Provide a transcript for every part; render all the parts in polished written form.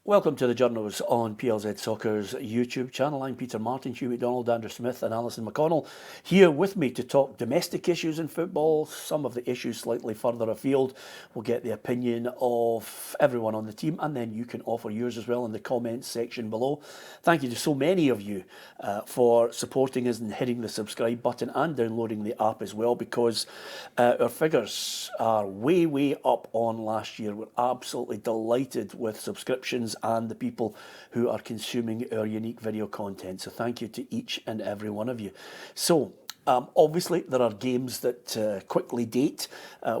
Welcome to the Journos on PLZ Soccer's YouTube channel. I'm Peter Martin, Hugh McDonald, Andrew Smith and Alison McConnell here with me to talk domestic issues in football, some of the issues slightly further afield. We'll get the opinion of everyone on the team and then you can offer yours as well in the comments section below. Thank you to so many of you for supporting us and hitting the subscribe button and downloading the app as well, because our figures are way up on last year. We're absolutely delighted with subscriptions and the people who are consuming our unique video content. So thank you to each and every one of you. So obviously there are games that quickly date.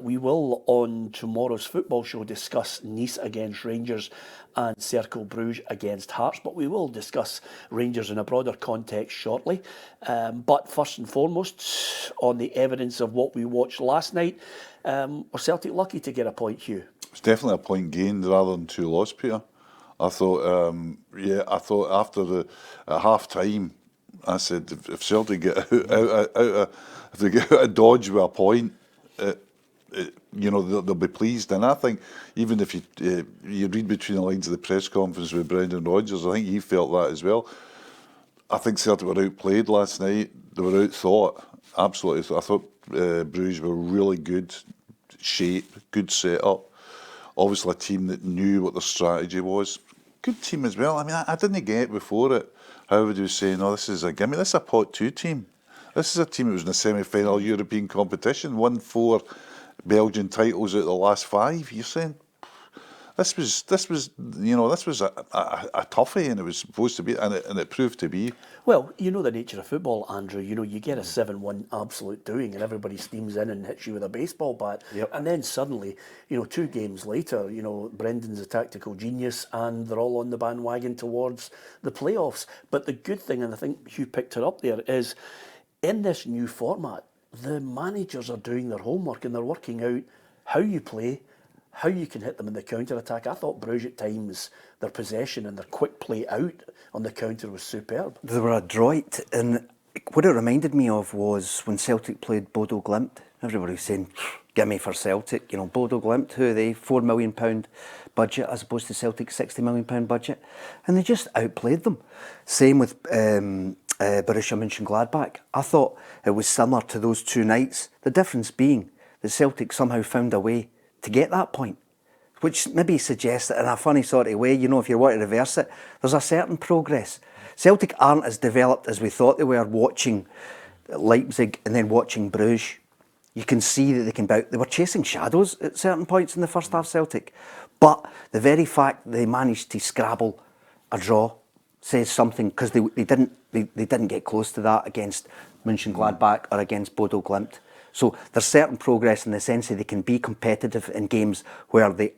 We will on tomorrow's football show discuss Nice against Rangers and Club Brugge against Hearts, but we will discuss Rangers in a broader context shortly. But first and foremost, on the evidence of what we watched last night, were Celtic lucky to get a point, Hugh? It's definitely a point gained rather than two lost, Peter. I thought, after at half time, I said if Celtic get if they get out of Dodge with a point, they'll be pleased. And I think even if you read between the lines of the press conference with Brendan Rodgers, I think he felt that as well. I think Celtic were outplayed last night. They were outthought, absolutely. I thought Bruges were really good shape, good setup. Obviously a team that knew what their strategy was. Good team as well. I mean, I didn't get before it how everybody was saying, this is a pot 2 team. This is a team that was in the semi-final European competition, won 4 Belgian titles out of the last 5. You're saying this was a toughie, and it was supposed to be, and it proved to be. Well, you know the nature of football, Andrew. You get a 7-1 absolute doing and everybody steams in and hits you with a baseball bat. Yep. And then suddenly, 2 games later, Brendan's a tactical genius and they're all on the bandwagon towards the playoffs. But the good thing, and I think Hugh picked it up there, is in this new format, the managers are doing their homework and they're working out how you play, how you can hit them in the counter-attack. I thought Bruges at times, their possession and their quick play out on the counter was superb. They were adroit, and what it reminded me of was when Celtic played Bodo Glimt. Everybody was saying, gimme for Celtic. Bodo Glimt, who are they? £4 million budget as opposed to Celtic's £60 million budget. And they just outplayed them. Same with Borussia Mönchengladbach. I thought it was similar to those 2 nights. The difference being that Celtic somehow found a way to get that point, which maybe suggests that in a funny sort of way, if you want to reverse it, there's a certain progress. Celtic aren't as developed as we thought they were watching Leipzig and then watching Bruges. You can see that they were chasing shadows at certain points in the first half, Celtic. But the very fact they managed to scrabble a draw says something, because they didn't get close to that against Mönchengladbach or against Bodo Glimt. So there's certain progress in the sense that they can be competitive in games where they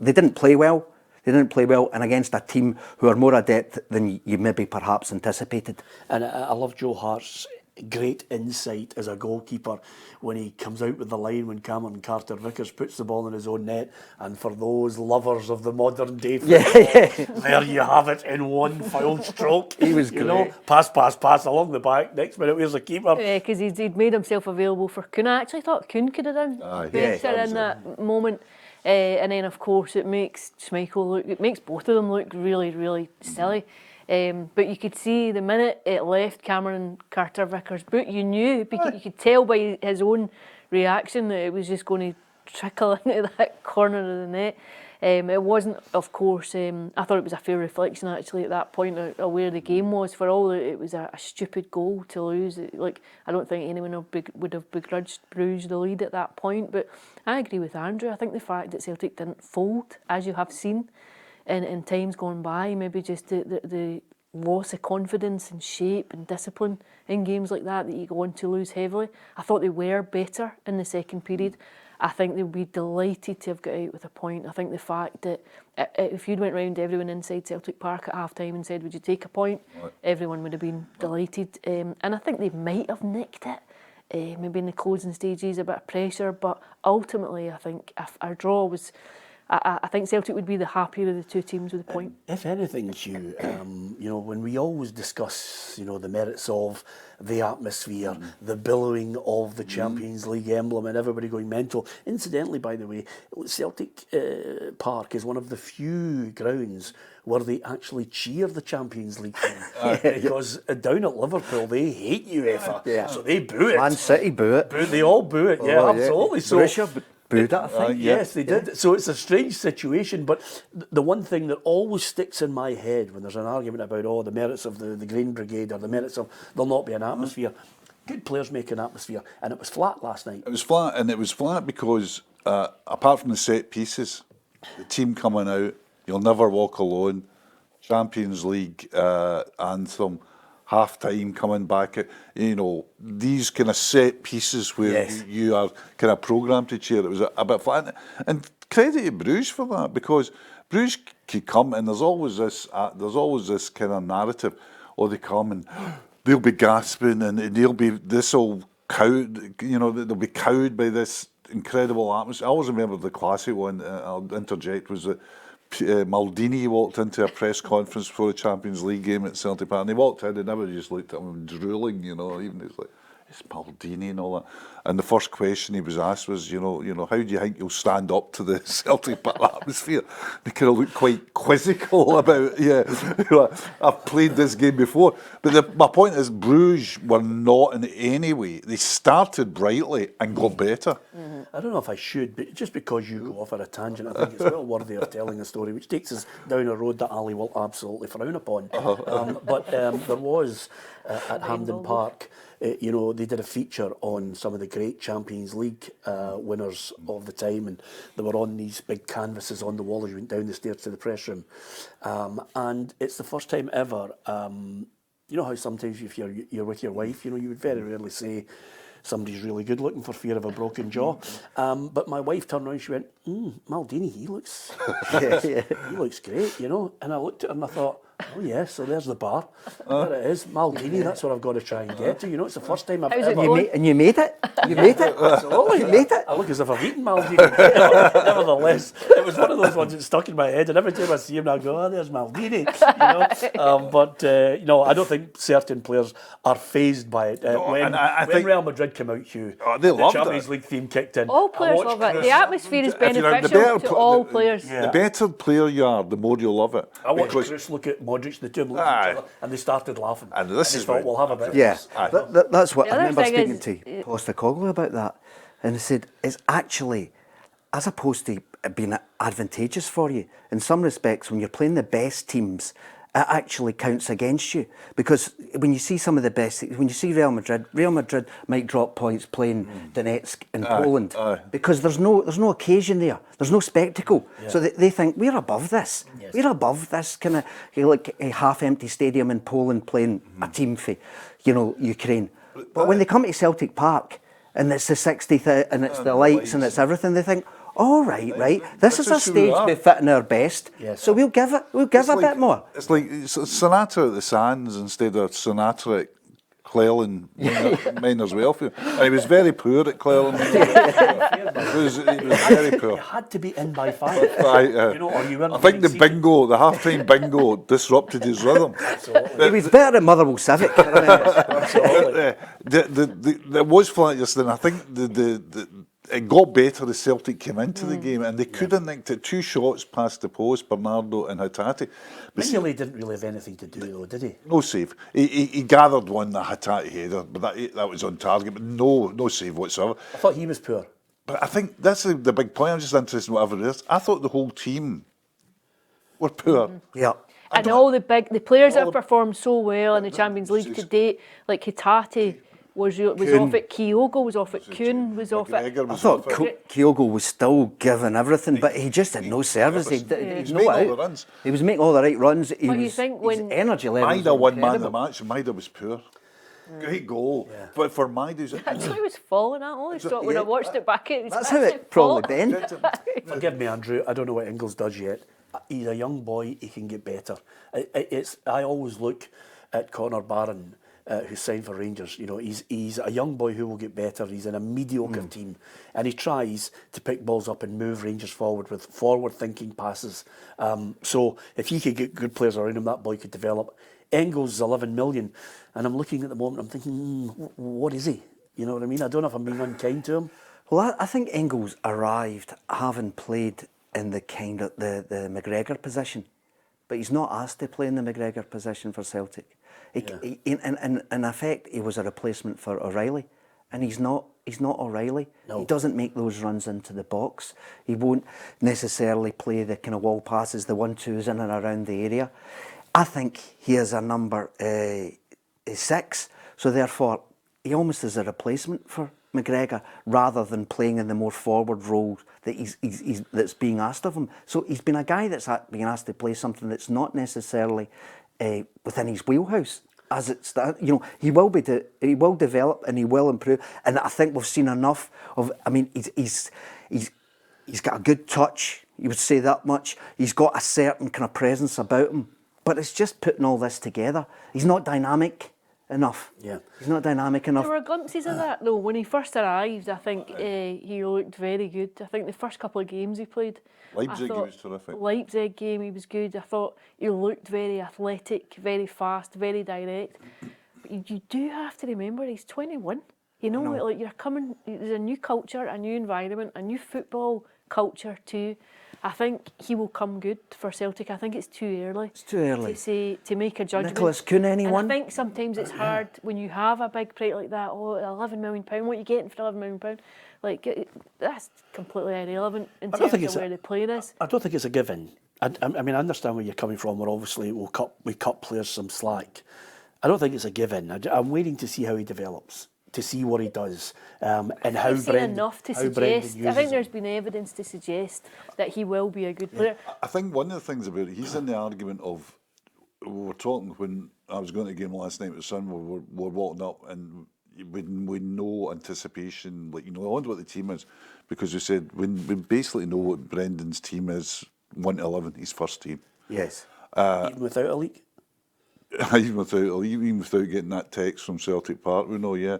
didn't play well. They didn't play well, and against a team who are more adept than you maybe perhaps anticipated. And I love Joe Hart's great insight as a goalkeeper when he comes out with the line when Cameron Carter-Vickers puts the ball in his own net. And for those lovers of the modern day football, there you have it in one foul stroke. He was great. Pass along the back. Next minute, where's the keeper? Yeah, because he'd made himself available for Kuhn. I actually thought Kuhn could have done better in that moment. And then, of course, it makes both of them look really, really silly. But you could see the minute it left Cameron Carter-Vickers' boot, you could tell by his own reaction that it was just going to trickle into that corner of the net. It wasn't, of course, I thought it was a fair reflection actually at that point of where the game was. For all that it was a stupid goal to lose. I don't think anyone would have begrudged Bruges the lead at that point. But I agree with Andrew. I think the fact that Celtic didn't fold, as you have seen in times gone by, maybe just the loss of confidence and shape and discipline in games like that you go on to lose heavily. I thought they were better in the second period. I think they'll be delighted to have got out with a point. I think the fact that if you'd went round to everyone inside Celtic Park at half-time and said, would you take a point? Right. Everyone would have been delighted. And I think they might have nicked it, maybe in the closing stages, a bit of pressure. But ultimately, I think a draw was I think Celtic would be the happier of the two teams with the point. If anything, Hugh, you know, when we always discuss, you know, the merits of the atmosphere, the billowing of the Champions League emblem and everybody going mental. Incidentally, by the way, Celtic Park is one of the few grounds where they actually cheer the Champions League team. Because down at Liverpool, they hate UEFA. So they boo it. Man City boo it. They all boo it, absolutely. So Borussia booed it, I think. yes, they did. So it's a strange situation, but the one thing that always sticks in my head when there's an argument about the merits of the Green Brigade or the merits of there'll not be an atmosphere, good players make an atmosphere, and it was flat last night. It was flat, and it was flat because apart from the set pieces, the team coming out, You'll Never Walk Alone, Champions League anthem, half time coming back, you know, these kind of set pieces where you are kind of programmed to cheer. It was a bit flat. And credit to Bruges for that, because Bruges could come and there's always this kind of narrative, they come and they'll be gasping and they'll be cowed, you know, they'll be cowed by this incredible atmosphere. I always remember the classic one, I'll interject, was that Maldini walked into a press conference before the Champions League game at Celtic Park, and he walked in and everybody just looked at him drooling, you know, even he's like, it's Maldini and all that. And the first question he was asked was, you know, how do you think you'll stand up to the Celtic Park atmosphere? They kind of looked quite quizzical about, I've played this game before. But my point is, Bruges were not in any way. They started brightly and got better. I don't know if I should, but just because you go off on a tangent, I think it's well worthy of telling a story, which takes us down a road that Ali will absolutely frown upon. But there was, at Hampden Park, you know, they did a feature on some of the great Champions League winners of the time, and they were on these big canvases on the wall as you went down the stairs to the press room. And it's the first time ever, you know how sometimes if you're with your wife, you know, you would very rarely say somebody's really good looking for fear of a broken jaw. But my wife turned around and she went, Maldini, he looks great, you know. And I looked at her and I thought, oh yeah, so there's the bar. There it is, Maldini, that's what I've got to try and get to. You know, it's the first time I've ever... And you made it. You made it. Absolutely. You made it. I look as if I've eaten Maldini. Nevertheless, it was one of those ones that stuck in my head, and every time I see him, I go, there's Maldini. You know? But you know, I don't think certain players are fazed by it. When Real Madrid came out, Hugh, the Champions League theme kicked in. All players love it. The atmosphere is beneficial to all players. The better player you are, the more you love it. I watched Chris look at Modric, the two of them looked at each other, and they started laughing. And this is thought, we'll have a bit of this. That's what The I other remember thing speaking is- to Postecoglou about that, and he said it's actually, as opposed to it being advantageous for you, in some respects, when you're playing the best teams, it actually counts against you, because when you see some of the best, when you see Real Madrid might drop points playing Donetsk in Poland because there's no occasion there, there's no spectacle, so they think we're above this, we're above this kind of like a half-empty stadium in Poland playing a team for, you know, Ukraine. But when they come to Celtic Park and it's the 60th and it's the lights and it's everything, they think, all right. This is a stage befitting our best. So we'll give it a bit more. It's like Sinatra at the Sands instead of Sinatra at Cleland Miners' Welfare. And he was very poor at Cleland. He was very poor. You had to be in by 5. You know, or you weren't. I think the half-time bingo disrupted his rhythm. He was better at Motherwell Civic. Absolutely. There was flat yesterday, and I think it got better as Celtic came into the game, and they could have nicked it 2 shots past the post, Bernardo and Hatate. Mignolet didn't really have anything to do though, did he? No save. He gathered one, the Hatate header, but that was on target, but no save whatsoever. I thought he was poor. But I think that's the big point. I'm just interested in whatever it is. I thought the whole team were poor. Yeah. And all the players that have performed so well in the Champions League to date, like Hatate was off it, Kyogo was off it, Kuhn was off it. I thought Kyogo was still giving everything, but he just had no service. He was making all the runs. He was making all the right runs. You think when his energy level Maida won man of the match, and Maida was poor. Great goal. But for Maida's... That's what he was falling at. I always thought when I watched it back, it was that's how it probably been. Forgive me, Andrew, I don't know what Engels does yet. He's a young boy, he can get better. I always look at Connor Barron who signed for Rangers. You know, he's a young boy who will get better. He's in a mediocre team, and he tries to pick balls up and move Rangers forward with forward-thinking passes. So if he could get good players around him, that boy could develop. Engels is 11 million, and I'm looking at the moment, I'm thinking, what is he? You know what I mean? I don't know if I'm being unkind to him. Well, I think Engels arrived having played in the kind of the McGregor position, but he's not asked to play in the McGregor position for Celtic. In effect, he was a replacement for O'Reilly, and he's not O'Reilly. No. He doesn't make those runs into the box. He won't necessarily play the kind of wall passes, the 1-2s in and around the area. I think he is a number 6, so therefore he almost is a replacement for McGregor rather than playing in the more forward role that that's being asked of him. So he's been a guy that's being asked to play something that's not necessarily within his wheelhouse. As it's, you know, he will develop and he will improve. And I think we've seen enough of. I mean, he's got a good touch. You would say that much. He's got a certain kind of presence about him. But it's just putting all this together. He's not dynamic enough. Yeah, he's not dynamic enough. There were glimpses of that though. When he first arrived, I think he looked very good. I think the first couple of games he played, Leipzig, he was terrific. Leipzig game, he was good. I thought he looked very athletic, very fast, very direct. But you do have to remember he's 21. You know, like you're coming. There's a new culture, a new environment, a new football culture too. I think he will come good for Celtic. I think it's too early. It's too early to make a judgment. Nicholas, can anyone? And I think sometimes it's hard when you have a big price like that. Oh, £11 million. What are you getting for £11 million? Like that's completely irrelevant in terms of where the player is. I don't think it's a given. I mean, I understand where you're coming from. Where obviously we cut players some slack. I don't think it's a given. I'm waiting to see how he develops, to see what he does, and how Brendan enough to suggest. I think there's been evidence to suggest that he will be a good player. I think one of the things about it, he's in the argument of, we were talking when I was going to the game last night with the son, we're walking up and with no anticipation, like, you know, I wonder what the team is, because we said we basically know what Brendan's team is, 1 to 11, his first team. Yes. Even without a leak? Even without getting that text from Celtic Park, we know, yeah.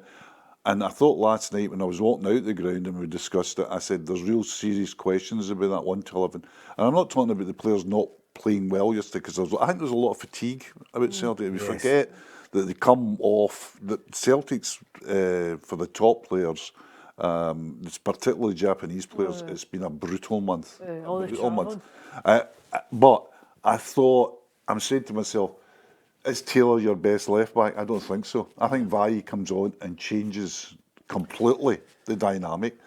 And I thought last night when I was walking out the ground and we discussed it, I said there's real serious questions about that 1 to 11. And I'm not talking about the players not playing well yesterday, because I think there's a lot of fatigue about Celtic. We forget that they come off, that Celtics, for the top players, it's particularly Japanese players, it's been a brutal month. But I thought, I'm saying to myself, is Taylor your best left back? I don't think so. I think Vai comes on and changes completely the dynamic.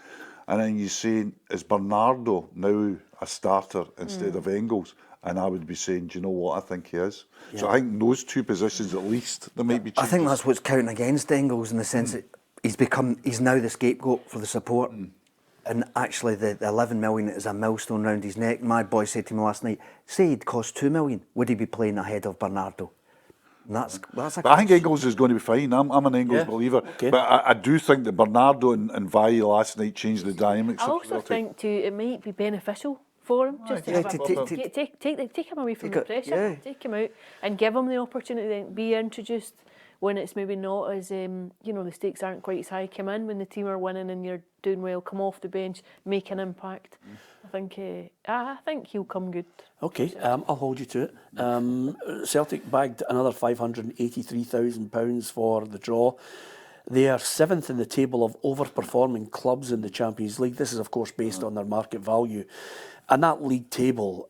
And then you say, is Bernardo now a starter instead of Engels? And I would be saying, do you know what? I think he is. Yeah. So I think those two positions at least, there might be changes. I think that's what's counting against Engels in the sense that he's now the scapegoat for the support. And actually the 11 million is a millstone round his neck. My boy said to me last night, say he'd cost 2 million, would he be playing ahead of Bernardo? But I think Engels is going to be fine. I'm an Engels believer. Okay. But I do think that Bernardo and Vai last night changed the dynamics. I also think too it might be beneficial for him just to take him away from the pressure, take him out and give him the opportunity to be introduced when it's maybe not as you know, the stakes aren't quite as high. Come in when the team are winning and you're doing well. Come off the bench, make an impact. I think he'll come good. Okay, I'll hold you to it. Celtic bagged another £583,000 for the draw. They are 7th in the table of overperforming clubs in the Champions League. This is, of course, based on their market value. And that league table,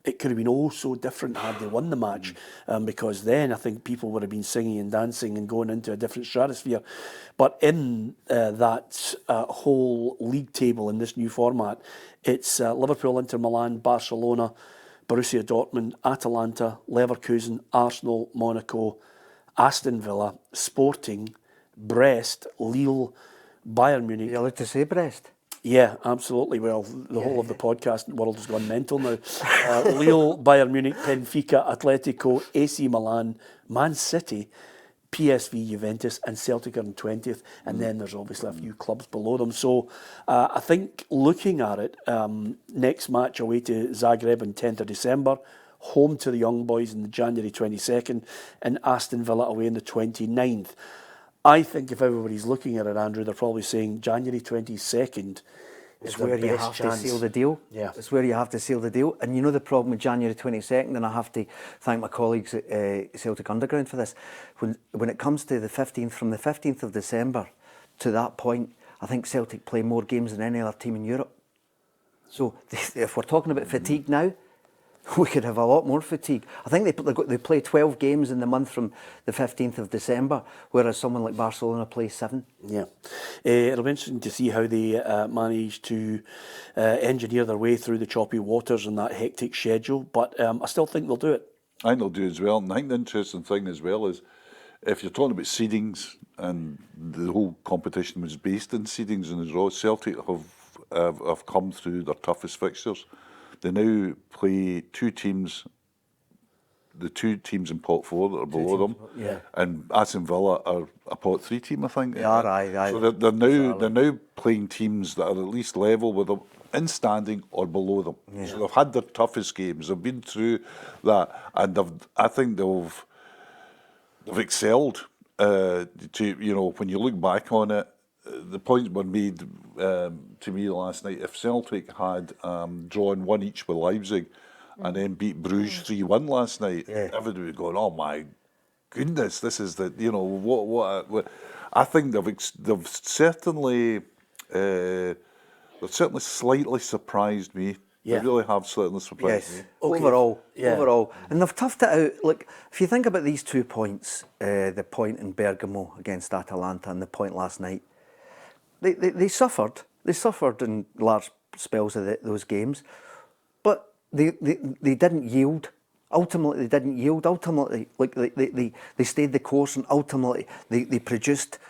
it could have been oh so different had they won the match, because then I think people would have been singing and dancing and going into a different stratosphere. But in that whole league table in this new format, it's Liverpool, Inter Milan, Barcelona, Borussia Dortmund, Atalanta, Leverkusen, Arsenal, Monaco, Aston Villa, Sporting, Brest, Lille, Bayern Munich. You're allowed to say Brest? Yeah, absolutely. Well, the whole of the podcast world has gone mental now. Lille, Bayern Munich, Benfica, Atletico, AC Milan, Man City, PSV, Juventus, and Celtic are in 20th. And then there's obviously a few clubs below them. So I think looking at it, next match away to Zagreb on 10th of December, home to the Young Boys on the January 22nd, and Aston Villa away on the 29th. I think if everybody's looking at it, Andrew, they're probably saying January 22nd is where the you best have chance to seal the deal. Yeah. It's where you have to seal the deal. And you know the problem with January 22nd, and I have to thank my colleagues at Celtic Underground for this, when it comes to the 15th, from the 15th of December to that point, I think Celtic play more games than any other team in Europe. So if we're talking about fatigue now, we could have a lot more fatigue. I think they play 12 games in the month from the 15th of December, whereas someone like Barcelona plays 7. Yeah. It'll be interesting to see how they manage to engineer their way through the choppy waters and that hectic schedule, but I still think they'll do it. I think they'll do as well. And I think the interesting thing as well is, if you're talking about seedings, and the whole competition was based in seedings and draws, Celtic have come through their toughest fixtures. They now play two teams, the two teams in pot 4 that are below them, and Aston Villa are a pot 3 team, I think. They are, aye. So they're now playing teams that are at least level with them, in standing or below them. Yeah. So they've had their toughest games. They've been through that, and I think they've excelled. When you look back on it, the points were made to me last night. If Celtic had drawn 1 each with Leipzig and then beat Bruges 3-1 last night, everybody would be going, "Oh my goodness, this is the what." I think they've certainly slightly surprised me. Yeah. They really have slightly surprised me. Okay. Overall. And they've toughed it out. Look, if you think about these 2 points, the point in Bergamo against Atalanta and the point last night, they suffered. They suffered in large spells of those games, but they didn't yield. Ultimately, they didn't yield. Ultimately, like they stayed the course, and ultimately they produced,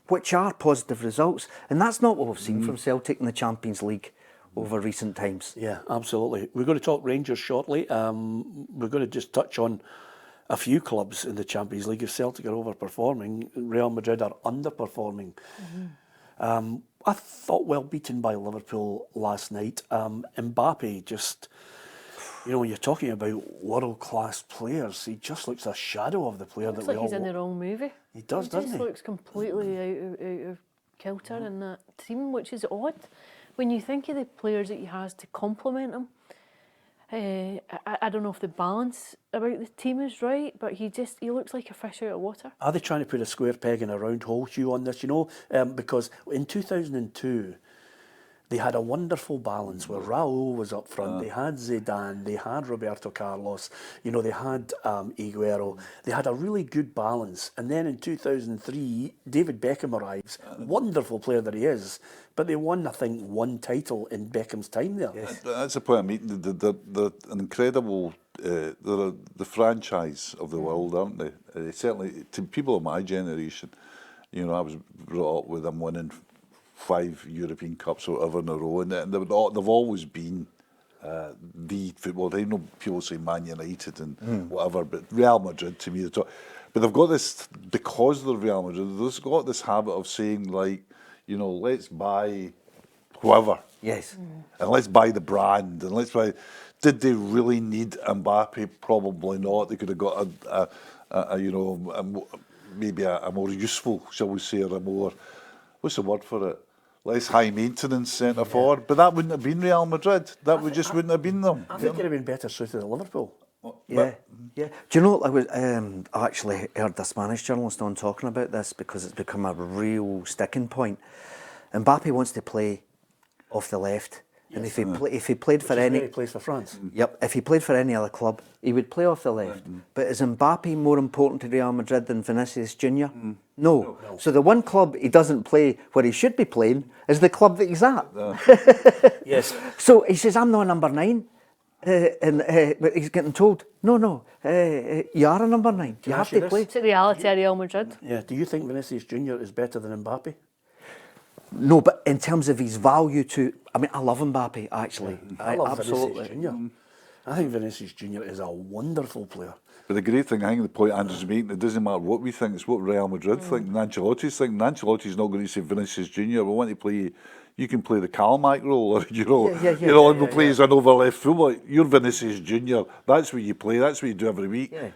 which are positive results. And that's not what we've seen from Celtic in the Champions League over recent times. Yeah, absolutely. We're going to talk Rangers shortly. We're going to just touch on a few clubs in the Champions League. If Celtic are overperforming, Real Madrid are underperforming. I thought well beaten by Liverpool last night. Mbappé just, when you're talking about world-class players, he just looks a shadow of the player that we all... Looks like he's in the wrong movie. He does, doesn't he? He just looks completely out of kilter in that team, which is odd. When you think of the players that he has to complement him, I don't know if the balance about the team is right, but he looks like a fish out of water. Are they trying to put a square peg in a round hole, Hugh, on this? Because in 2002, they had a wonderful balance where Raul was up front, they had Zidane, they had Roberto Carlos, they had Aguero. They had a really good balance. And then in 2003, David Beckham arrives, wonderful player that he is, but they won, I think, 1 title in Beckham's time there. Yes. That's the point I mean. They're an incredible, they're the franchise of the world, aren't they? Certainly, to people of my generation, I was brought up with them winning 5 European Cups or whatever in a row, and they've always been the football. I know people say Man United and whatever, but Real Madrid to me, but they've got this, because they're Real Madrid, they've got this habit of saying, like, let's buy whoever. Yes. And let's buy the brand, and let's buy... Did they really need Mbappé? Probably not. They could have got maybe a more useful, shall we say, or a more... What's the word for it? Less high maintenance centre forward, but that wouldn't have been Real Madrid. That wouldn't have been them. I think it'd have been better suited at Liverpool. Yeah. Do you know, I actually heard a Spanish journalist on talking about this because it's become a real sticking point. Mbappé wants to play off the left, and if he played for any... He plays for France. Yep, if he played for any other club, he would play off the left. But is Mbappé more important to Real Madrid than Vinicius Junior? No. So the one club he doesn't play where he should be playing is the club that he's at. Yes. So he says, I'm not a number 9. But he's getting told, no, you are a number 9. You have to play. It's the reality of Real Madrid. Yeah. Do you think Vinicius Junior is better than Mbappé? No, but in terms of his value to... I mean, I love Mbappé, actually. I love absolutely. Vinicius Junior. I think Vinicius Junior is a wonderful player. But the great thing, I think the point Andrew's making, it doesn't matter what we think, it's what Real Madrid think, and Ancelotti's think. And Ancelotti's not going to say Vinicius Junior, we want to play, you can play the Calmac role, or and we'll play as an over left fullback. You're Vinicius Junior, that's what you play, that's what you do every week. Yeah.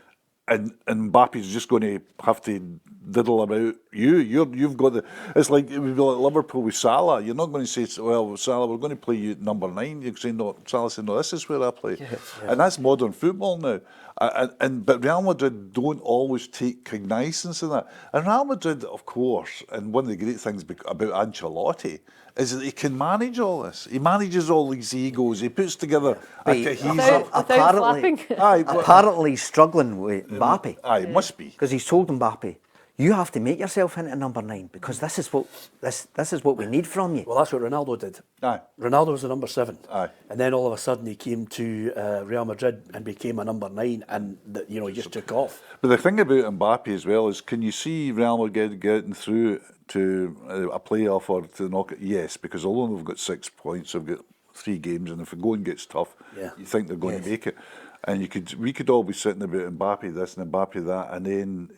And Mbappe's just going to have to diddle about you. You've got the. It's like it would be like Liverpool with Salah. You're not going to say, "Well, Salah, we're going to play you number 9." You say, "No." Salah said, "No, this is where I play," and that's modern football now. But Real Madrid don't always take cognizance of that. And Real Madrid, of course, and one of the great things about Ancelotti is that he can manage all this. He manages all these egos. He puts together a cohesive. Apparently, he's struggling with Mbappé. Aye, must be, because he's told Mbappé, "You have to make yourself into number 9 because this is what we need from you." Well, that's what Ronaldo did. Aye. Ronaldo was the number 7. Aye. And then all of a sudden he came to Real Madrid and became a number 9, and he just took off. But the thing about Mbappé as well is, can you see Real Madrid getting through to a playoff or to knock it? Yes, because although they've got 6 points, they've got 3 games, and if the going gets tough, you think they're going to make it. And we could all be sitting about Mbappé this and Mbappé that, and then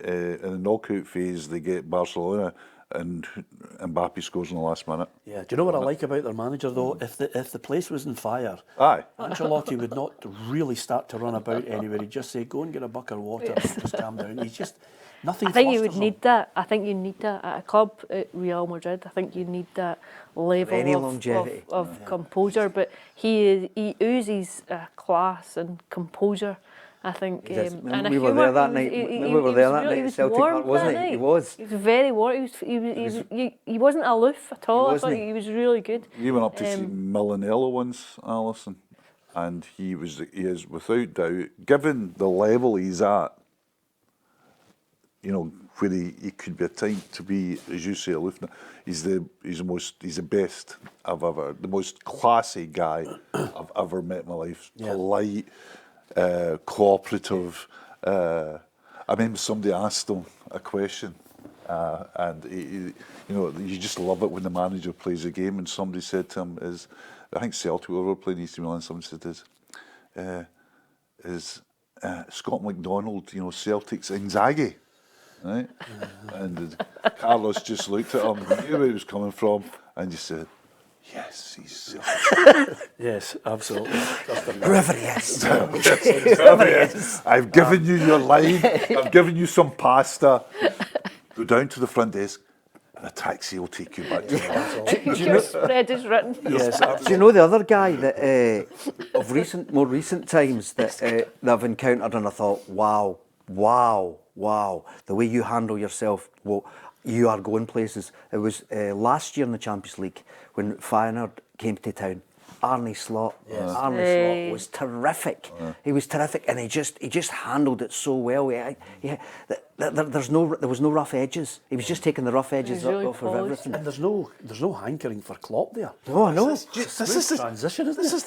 in the knockout phase they get Barcelona, and Mbappé scores in the last minute. Yeah. Do you know what I like about their manager though? If the place was on fire, Ancelotti would not really start to run about anywhere. He'd just say, "Go and get a bucket of water, and just calm down." He's just nothing. I think you would need that. I think you need that at a club at Real Madrid. I think you need that level of composure. But he oozes class and composure. I think. And we were there that night. We were there that night at Celtic Park, wasn't he? He was. He was very warm. He wasn't aloof at all. I thought he was really good. We went up to see Milanello once, Alison, and he is without doubt, given the level he's at, where he could be a time to be, as you say, aloof. He's the best the most classy guy I've ever met in my life. Polite, cooperative. I remember somebody asked him a question, and you just love it when the manager plays a game. And somebody said to him, I think Celtic were playing AC Milan. Somebody said, "Is Scott McDonald, Celtic's Inzaghi?" Right? And Carlos just looked at him, knew where he was coming from, and just said, "Yes, he's Celtic." Yes, absolutely. Whoever he is. Whoever he is. I've given you your line. I've given you some pasta. Go down to the front desk, and a taxi will take you back to the hotel. Your spread is written. Yes. Do you know the other guy that of more recent times that I've encountered, and I thought, wow, the way you handle yourself, well, you are going places. It was last year in the Champions League when Feyenoord came to town. Arne Slot. Yes. Arne Slot was terrific. He was terrific, and he just handled it so well. There was no rough edges. He was just taking the rough edges off of everything. And there's no hankering for Klopp there. No, I know. This is the transition, isn't it? This is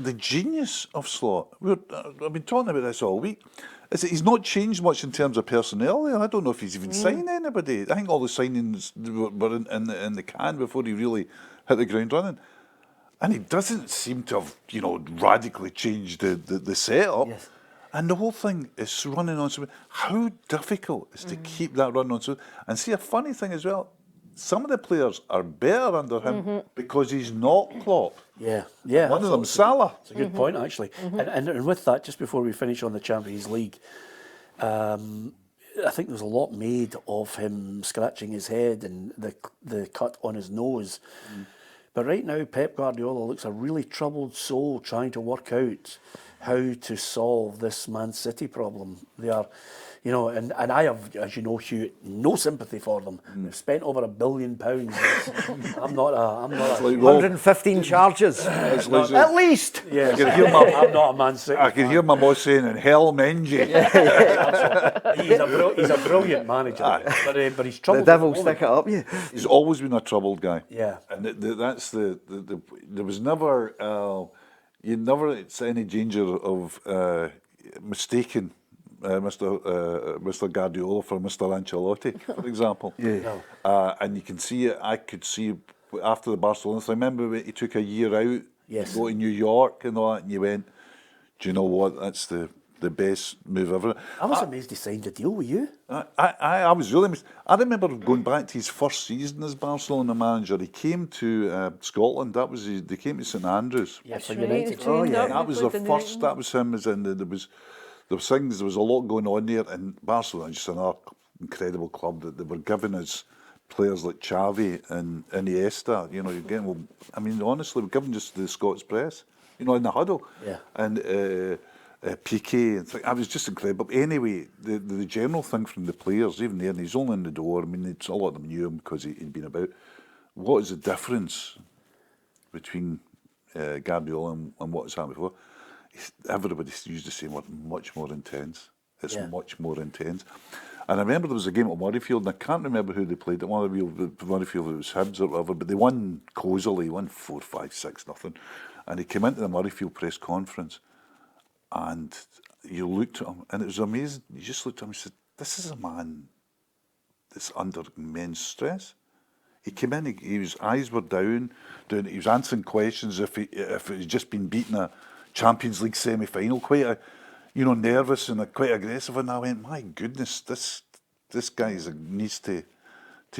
the genius of Slot. I've been talking about this all week. He's not changed much in terms of personnel there. I don't know if he's even signed anybody. I think all the signings were in the can before he really hit the ground running. And he doesn't seem to have, radically changed the setup. Yes. And the whole thing is running on smooth. How difficult is to keep that running on smooth? And see, a funny thing as well, some of the players are better under him because he's not Klopp. Yeah. One of them, Salah. It's a good point, actually. And with that, just before we finish on the Champions League, I think there was a lot made of him scratching his head and the cut on his nose. But right now, Pep Guardiola looks a really troubled soul trying to work out how to solve this Man City problem. They are, and I have, as you know, Hugh, no sympathy for them. They've spent over £1 billion. I'm not a 115 charges, at least. Yeah, I'm not a Man City. I can hear my boss saying, "In hell, Menji." He's a brilliant manager, but he's troubled. The devil stick it up you. He's always been a troubled guy. Yeah, and that's there was never you never see any danger of mistaking Mr. Guardiola for Mr. Ancelotti, for example. And you can see it. I could see after the Barcelona. So I remember when he took a year out, to go to New York and all that, and you went, do you know what? That's the best move ever. I was amazed he signed a deal with you. I was really amazed. I remember going back to his first season as Barcelona manager. He came to Scotland. That was they came to St Andrews. Yeah, for Right, United. he turned up, That he was the played in first. United. That was him. As in there was things. There was a lot going on there, and Barcelona just another incredible club that they were giving us players like Xavi and Iniesta. You know, you're getting. Well, I mean, honestly, we're giving just the Scots press. You know, in the huddle. Yeah. And Piqué and I was just incredible. But anyway, the general thing from the players, even there, and he's only in the door. I mean, a lot of them knew him because he'd been about. What is the difference between Guardiola and what has happened before? Everybody used the same word, much more intense. It's much more intense. And I remember there was a game at Murrayfield, and I can't remember who they played at Murrayfield, it was Hibs or whatever, but they won cosily, won 4-5-6 nothing. And he came into the Murrayfield press conference, and you looked at him, and it was amazing. You just looked at him and said, this is a man that's under immense stress. He came in, his eyes were down, he was answering questions if he'd just been beaten a Champions League semi-final, quite nervous and quite aggressive. And I went, my goodness, this guy needs to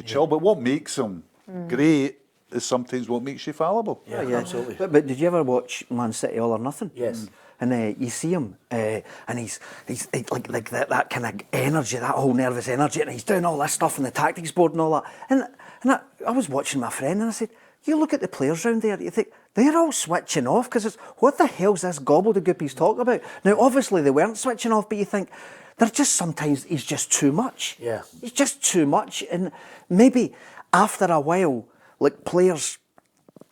chill. But what makes him great is sometimes what makes you fallible. Yeah, absolutely. But did you ever watch Man City All or Nothing? Yes. And you see him, and he's like that kind of energy, that whole nervous energy, and he's doing all this stuff on the tactics board and all that. And I was watching my friend, and I said, you look at the players round there, you think, they're all switching off, because it's, what the hell's this gobbledygook he's talking about? Now, obviously, they weren't switching off, but you think, they're just sometimes, he's just too much. Yeah. He's just too much, and maybe after a while, like, players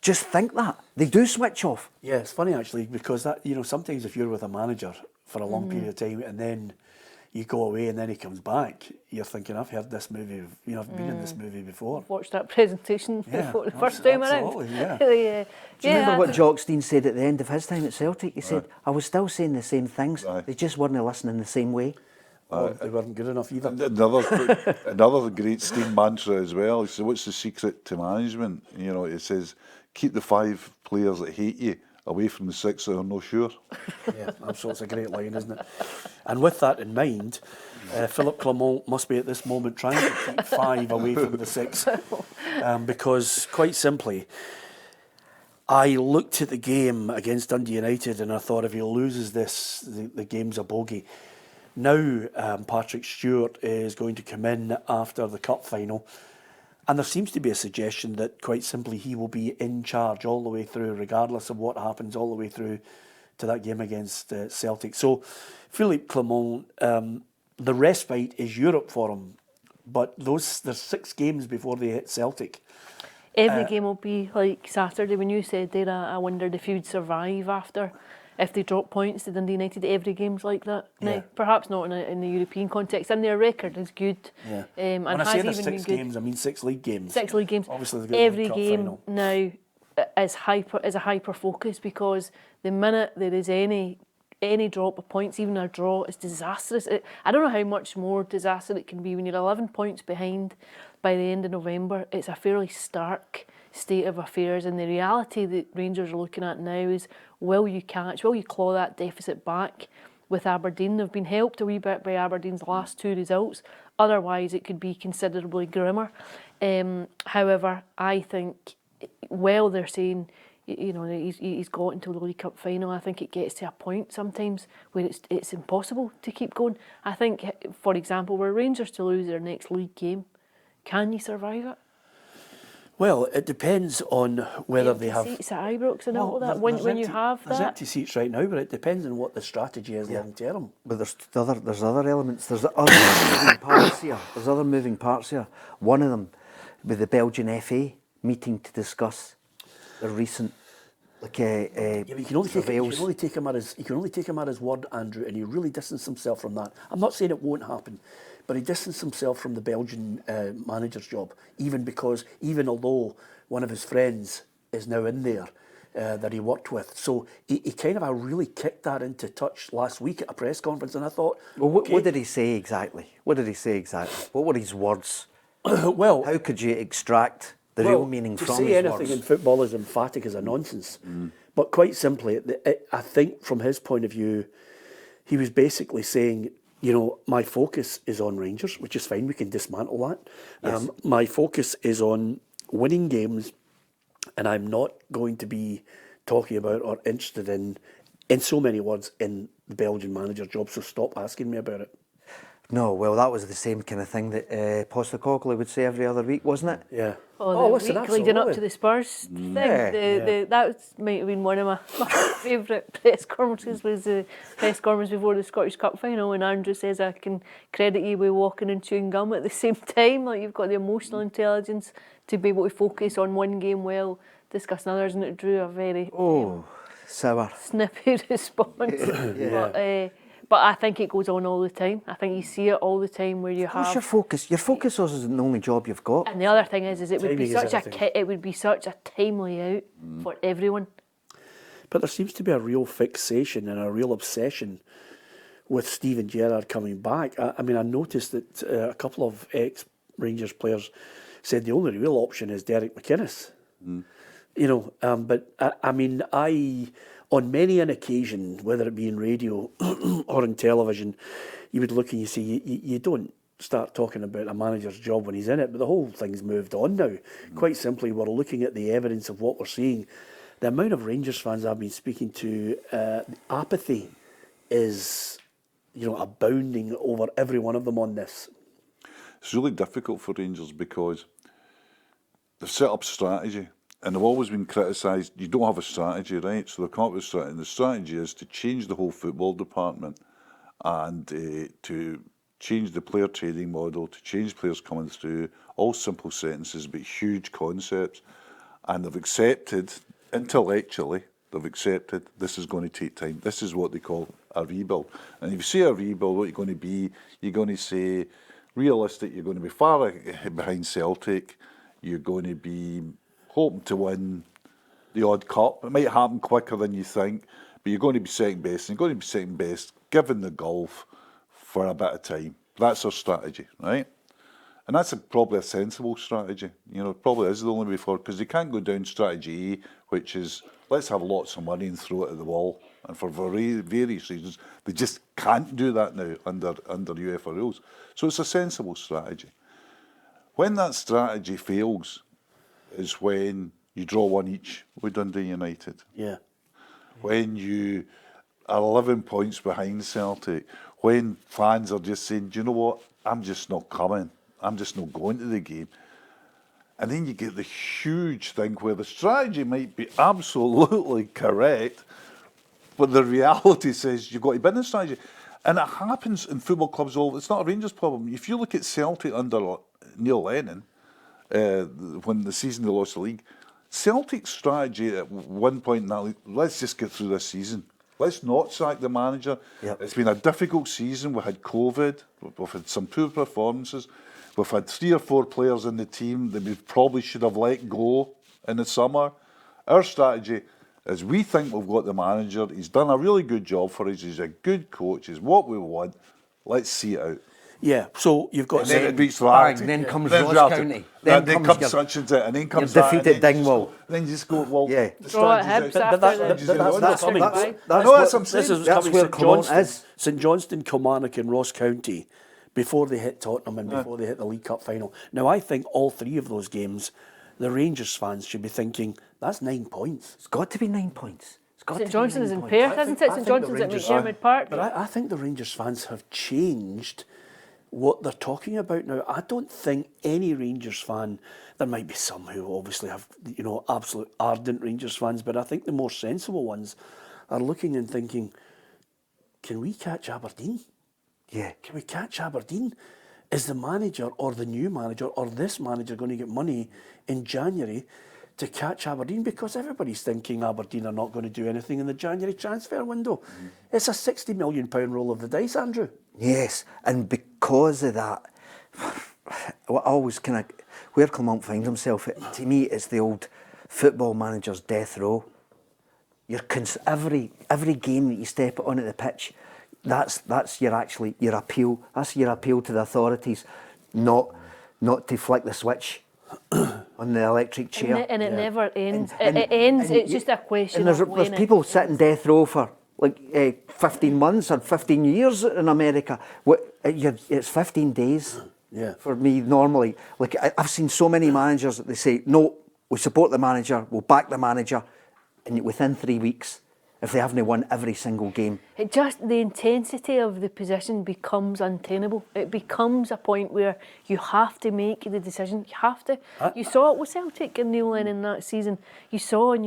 just think that. They do switch off. Yeah, it's funny actually, because that, sometimes if you're with a manager for a long period of time and then you go away and then he comes back, you're thinking, I've heard this movie, I've been in this movie before. I've watched that presentation before the first time around. Absolutely, yeah. Do you remember what Jock Stein said at the end of his time at Celtic? He said, I was still saying the same things, they just weren't listening the same way. They weren't good enough either. Another great Steam mantra as well. He said, what's the secret to management? It says, keep the 5 players that hate you away from the 6 that are no sure. Yeah, absolutely. It's a great line, isn't it? And with that in mind, Philippe Clement must be at this moment trying to keep 5 away from the 6. Because, quite simply, I looked at the game against Dundee United and I thought, if he loses this, the game's a bogey. Now, Patrick Stewart is going to come in after the cup final. And there seems to be a suggestion that, quite simply, he will be in charge all the way through, regardless of what happens, all the way through to that game against Celtic. So, Philippe Clement, the respite is Europe for him, but there's 6 games before they hit Celtic. Every game will be like Saturday. When you said there, I wondered if you'd survive after, if they drop points to Dundee United. Every game's like that. Yeah. Now, perhaps not in the European context, and their record is good. Yeah. And When I has say even there's been 6 good. games, I mean 6 league games. 6 league games. Obviously, they've got every the cup game final. now is a hyper focus, because the minute there is any drop of points, even a draw, is disastrous. I don't know how much more disaster it can be when you're 11 points behind by the end of November. It's a fairly stark state of affairs, and the reality that Rangers are looking at now is, will you claw that deficit back with Aberdeen? They've been helped a wee bit by Aberdeen's last 2 results. Otherwise, it could be considerably grimmer. However, I think, while they're saying, he's got until the League Cup final, I think it gets to a point sometimes where it's impossible to keep going. I think, for example, were Rangers to lose their next league game, can you survive it? Well, it depends on whether they have seats at Ibrox and all that. When you have there's that, empty seats right now, but it depends on what the strategy is long term. But there's other elements. There's other moving parts here. There's other moving parts here. One of them with the Belgian FA meeting to discuss the recent Yeah, but you can only take him at his word, Andrew, and he really distanced himself from that. I'm not saying it won't happen, but he distanced himself from the Belgian manager's job, even although one of his friends is now in there that he worked with. So he kind of really kicked that into touch last week at a press conference, and I thought, well, what did he say exactly? What were his words? Well, how could you extract the real meaning from his words? To say anything in football as emphatic as a nonsense. But quite simply, I think from his point of view, he was basically saying, my focus is on Rangers, which is fine. We can dismantle that. Yes. My focus is on winning games, and I'm not going to be talking about or interested in so many words, in the Belgian manager job. So stop asking me about it. No, well, that was the same kind of thing that Postecoglou would say every other week, wasn't it? Yeah. Oh, the week leading up to the Spurs thing. Yeah. That might have been one of my favourite press conferences, was the press conference before the Scottish Cup final, when Andrew says, I can credit you with walking and chewing gum at the same time. Like, you've got the emotional intelligence to be able to focus on one game while discussing others, and it drew a very sour, snippy response. But I think it goes on all the time. I think you see it all the time where you have... What's your focus? Your focus isn't the only job you've got. And the other thing is it would be such a timely out for everyone. But there seems to be a real fixation and a real obsession with Steven Gerrard coming back. I noticed that a couple of ex-Rangers players said the only real option is Derek McInnes. On many an occasion, whether it be in radio or in television, you would look and you say, you don't start talking about a manager's job when he's in it, but the whole thing's moved on now. Quite simply, we're looking at the evidence of what we're seeing. The amount of Rangers fans I've been speaking to, the apathy is, abounding over every one of them on this. It's really difficult for Rangers because they've set up strategy. And they've always been criticised, you don't have a strategy, right? So they've come up with a strategy. And the strategy is to change the whole football department and to change the player trading model, to change players coming through, all simple sentences but huge concepts. And they've accepted, intellectually, this is going to take time. This is what they call a rebuild. And if you say a rebuild, what you're going to be, you're going to say, realistic, you're going to be far behind Celtic, you're going to be hoping to win the odd cup. It might happen quicker than you think, but you're going to be second best, and you're going to be second best given the golf for a bit of time. That's our strategy, right? And that's probably a sensible strategy. Probably is the only way forward, because they can't go down strategy A, which is let's have lots of money and throw it at the wall. And for various reasons, they just can't do that now under UEFA rules. So it's a sensible strategy. When that strategy fails, is when you draw one each with Dundee United. Yeah. When you are 11 points behind Celtic. When fans are just saying, do you know what? I'm just not coming. I'm just not going to the game. And then you get the huge thing where the strategy might be absolutely correct, but the reality says you've got to bend the strategy. And it happens in football clubs all. It's not a Rangers problem. If you look at Celtic under Neil Lennon, when the season they lost the league, Celtic's strategy at one point in that league, let's just get through this season. Let's not sack the manager. Yep. It's been a difficult season. We had COVID. We've had some poor performances. We've had 3 or 4 players in the team that we probably should have let go in the summer. Our strategy is we think we've got the manager. He's done a really good job for us. He's a good coach. He's what we want. Let's see it out. Yeah, so you've got... And then it beats reality. Then comes Then Ross reality. County. Then comes such and that, and then comes that. defeated Dingwall. Then you just go, well, Yeah. the Draw at strategy's Hibs out. after that's the... coming. That's what I'm saying. That's where Clement is. St Johnstone, Kilmarnock and Ross County before they hit Tottenham and before they hit the League Cup final. Now, I think all 3 of those games, the Rangers fans should be thinking, that's 9 points. It's got to be 9 points. It's got St to be Johnstone's 9 in points. Perth, isn't it? St Johnstone's at McDermott Park. But I think the Rangers fans have changed what they're talking about now. I don't think any Rangers fan, there might be some who obviously have, absolute ardent Rangers fans, but I think the more sensible ones are looking and thinking, can we catch Aberdeen? Yeah. Can we catch Aberdeen? Is the manager or the new manager or this manager going to get money in January to catch Aberdeen? Because everybody's thinking Aberdeen are not going to do anything in the January transfer window. It's a £60 million roll of the dice, Andrew. Yes, and because of that, what always where Clement finds himself, to me, it's the old football manager's death row. Every game that you step onto the pitch, that's your appeal. That's your appeal to the authorities, not to flick the switch on the electric chair. And it never ends. And- it ends. and It's just a question And there's, of when there's people sitting death row for like 15 months or 15 years in America. It's 15 days for me normally. Like I've seen so many managers that they say, no, we support the manager, we'll back the manager, and within 3 weeks, if they haven't won every single game. The intensity of the position becomes untenable. It becomes a point where you have to make the decision. You have to. You saw it with Celtic and Neil Lennon that season. You saw, and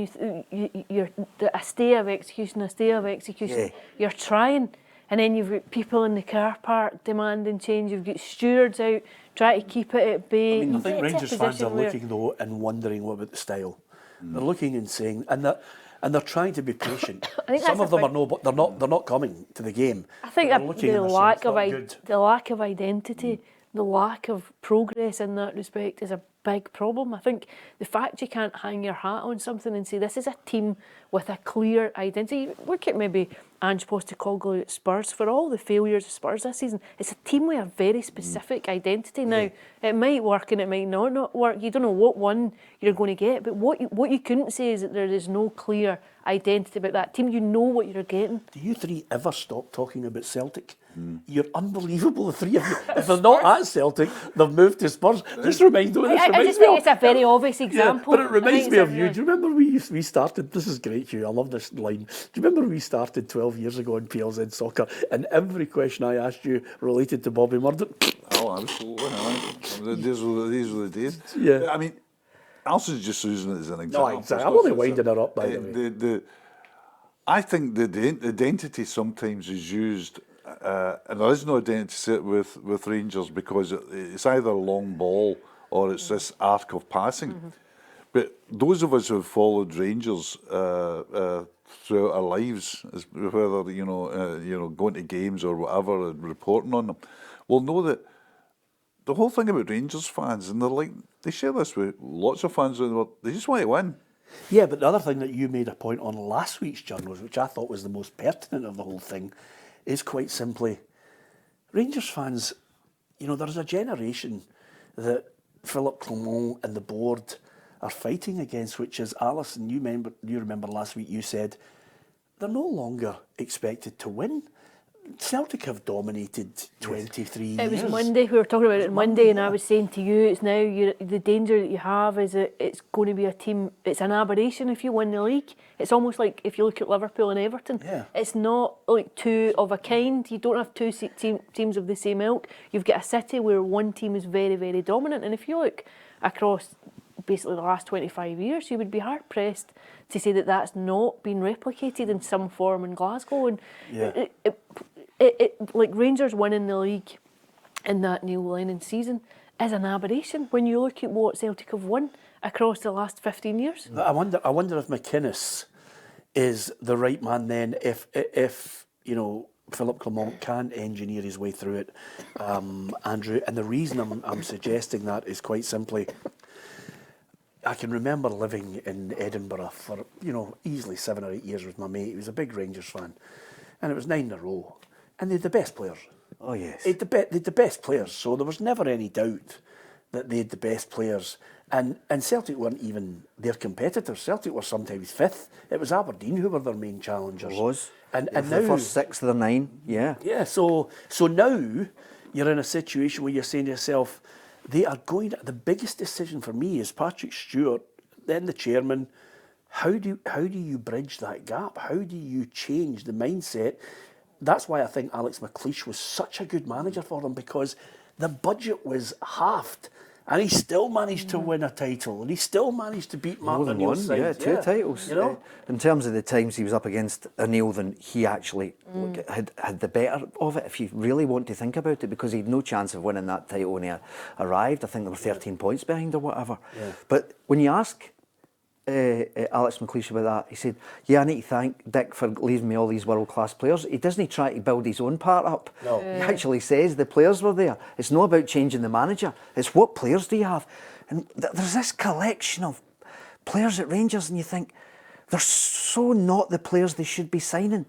you're a stay of execution. Yeah. You're trying, and then you've got people in the car park demanding change. You've got stewards out trying to keep it at bay. I think Rangers fans are looking though and wondering what about the style. They're looking and saying, and they're trying to be patient. Some of them are no, but they're not coming to the game. I think the lack of identity, the lack of progress in that respect is a big problem. I think the fact you can't hang your hat on something and say this is a team with a clear identity. Look at maybe Ange Postecoglou at Spurs. For all the failures of Spurs this season, it's a team with a very specific identity. Now, it might work and it might not work. You don't know what one you're going to get, but what you couldn't say is that there is no clear identity about that team. You know what you're getting. Do you three ever stop talking about Celtic? You're unbelievable, the three of you. If they're not at Celtic, they've moved to Spurs. This reminds me it's a very obvious example. But it reminds me of you. Do you remember we started, this is great, Hugh, I love this line. Do you remember we started 12 years ago in PLZ Soccer and every question I asked you related to Bobby Murdoch? Oh, absolutely. These were the days. Yeah. I mean, Alson's just using it as an example. No, exactly. I'm only winding her up, by the way. I think the identity sometimes is used, and there is no identity with Rangers because it's either a long ball or it's this arc of passing. Mm-hmm. But those of us who have followed Rangers throughout our lives, whether going to games or whatever and reporting on them, will know that the whole thing about Rangers fans, and they share this with lots of fans in the world, they just want to win. Yeah, but the other thing that you made a point on last week's Journos, which I thought was the most pertinent of the whole thing, is quite simply, Rangers fans, there's a generation that Philippe Clement and the board are fighting against, which is, Alison, you remember last week you said, they're no longer expected to win. Celtic have dominated 23 years. It was Monday, we were talking about it Monday, and I was saying to you, it's now the danger that you have is that it's going to be a team, it's an aberration if you win the league. It's almost like if you look at Liverpool and Everton, it's not like two of a kind. You don't have two teams of the same ilk. You've got a City where one team is very, very dominant, and if you look across basically the last 25 years, you would be hard pressed to say that that's not been replicated in some form in Glasgow. And like Rangers winning the league in that Neil Lennon season is an aberration when you look at what Celtic have won across the last 15 years. I wonder if McInnes is the right man then if Philippe Clement can engineer his way through it, Andrew. And the reason I'm suggesting that is quite simply, I can remember living in Edinburgh for, easily 7 or 8 years with my mate. He was a big Rangers fan. And it was 9 in a row. And they had the best players. Oh, yes. They had the best players. So there was never any doubt that they had the best players. And Celtic weren't even their competitors. Celtic were sometimes fifth. It was Aberdeen who were their main challengers. It was. And now, the first 6 of the 9, Yeah, so now you're in a situation where you're saying to yourself, the biggest decision for me is Patrick Stewart, then the chairman. How do you bridge that gap? How do you change the mindset? That's why I think Alex McLeish was such a good manager for them, because the budget was halved and he still managed to win a title and he still managed to beat Martin O'Neill's side. 2 titles. In terms of the times he was up against O'Neill, then he actually had the better of it, if you really want to think about it, because he had no chance of winning that title when he arrived. I think there were 13 points behind or whatever. Yeah. But when you ask Alex McLeish about that, he said, I need to thank Dick for leaving me all these world-class players. He doesn't try to build his own part up. No. He actually says the players were there. It's not about changing the manager. It's what players do you have? And there's this collection of players at Rangers, and you think, they're so not the players they should be signing.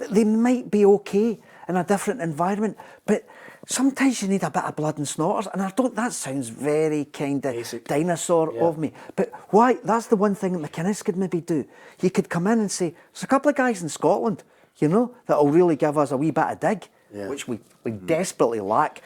They might be okay in a different environment, but sometimes you need a bit of blood and snorters, and that sounds very kind of Basic. dinosaur of me. But why? That's the one thing that McInnes could maybe do. He could come in and say, there's a couple of guys in Scotland, that'll really give us a wee bit of dig, which we desperately lack.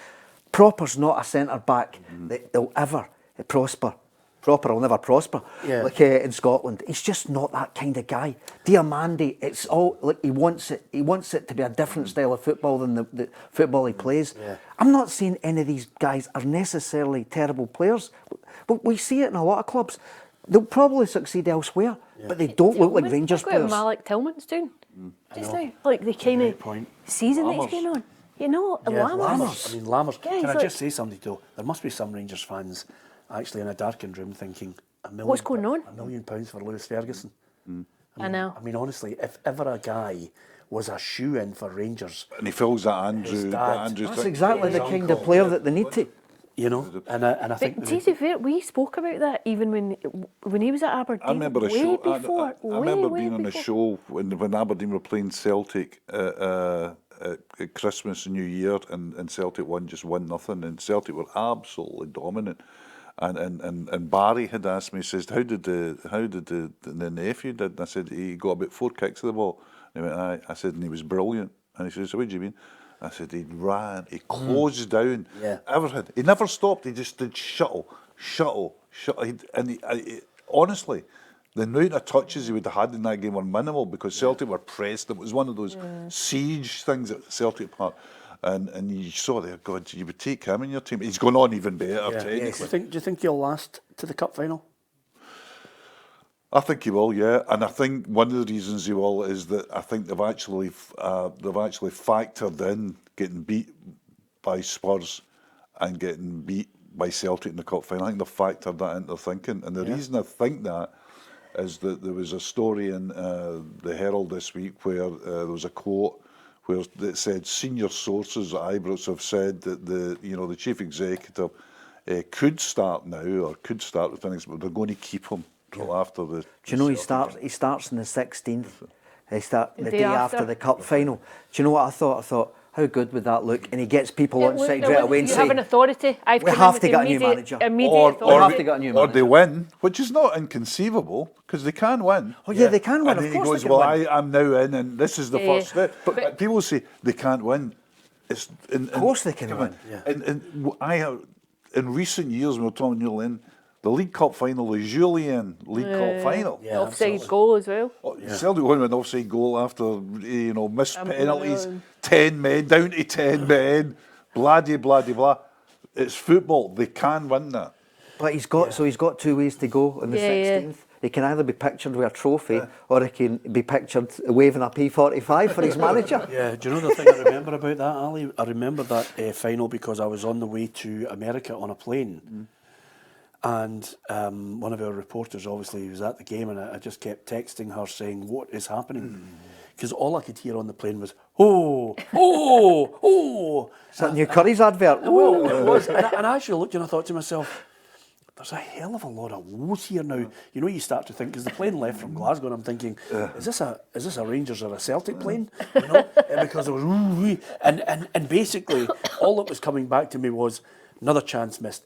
Proper's not a centre-back that they'll ever prosper. Proper will never prosper, in Scotland. He's just not that kind of guy. Diamandi, it's all he wants it. He wants it to be a different style of football than the football he plays. Yeah. I'm not saying any of these guys are necessarily terrible players, but we see it in a lot of clubs. They'll probably succeed elsewhere, but they don't look like Rangers Look what players. Malik Tillman's doing just now, like the kind of season that's going on. Lammers. I mean, Lammers. Guys, Can I just say something though? There must be some Rangers fans actually in a darkened room thinking, what's going on? £1 million for Lewis Ferguson. I know. I mean, honestly, if ever a guy was a shoe-in for Rangers, And he fills that Andrew. That's exactly the kind of player that they need to. and I think... But to be fair, we spoke about that even when he was at Aberdeen. I remember a way show. Before, I remember way being on a before. show when Aberdeen were playing Celtic at Christmas and New Year, and Celtic won just 1-0, and Celtic were absolutely dominant. And Barry had asked me, he says, how did the nephew did? And I said, he got about 4 kicks of the ball. And he went, aye. I said, and he was brilliant. And he says, so what do you mean? I said, he ran, he closed down, everything. He never stopped, he just did shuttle. Honestly, the amount of touches he would have had in that game were minimal because Celtic were pressed. It was one of those siege things at Celtic Park. And you saw there, God, you would take him in your team. He's gone on even better, technically. Do you think he'll last to the cup final? I think he will, yeah. And I think one of the reasons he will is that I think they've actually factored in getting beat by Spurs and getting beat by Celtic in the cup final. I think they've factored that into their thinking. And the reason I think that is that there was a story in the Herald this week where there was a quote where it said senior sources at Ibrox have said that the chief executive could start now or could start with things, but they're going to keep him till after the. Do you know he starts on the 16th? He starts the day after the cup final. Do you know what I thought? I thought, how good would that look? And he gets people on side right away and you say, have an authority. we have to get a new manager. Or they win, which is not inconceivable because they can win. Oh yeah, they can win. And Of then course he they goes, can win. I'm now in, and this is the first step. But people say they can't win. Of course they can win. Yeah. In recent years, when we're talking New Lane, the League Cup final, the Julien League Cup final. Yeah, offside goal as well. Celtic won with an offside goal after missed penalties, 10 men down to 10 men, blah de blah de blah. It's football. They can win that. But he's got 2 ways to go on the 16th. He can either be pictured with a trophy or he can be pictured waving a P45 for his manager. Yeah, do you know the thing I remember about that, Ali? I remember that final because I was on the way to America on a plane. And one of our reporters obviously was at the game, and I just kept texting her saying, what is happening? Because all I could hear on the plane was, oh. Is that new Curry's advert? Well, it was. And I actually looked and I thought to myself, there's a hell of a lot of woes here now. You start to think, because the plane left from Glasgow, and I'm thinking, is this a Rangers or a Celtic plane? Because there was ooh, and basically all that was coming back to me was another chance missed.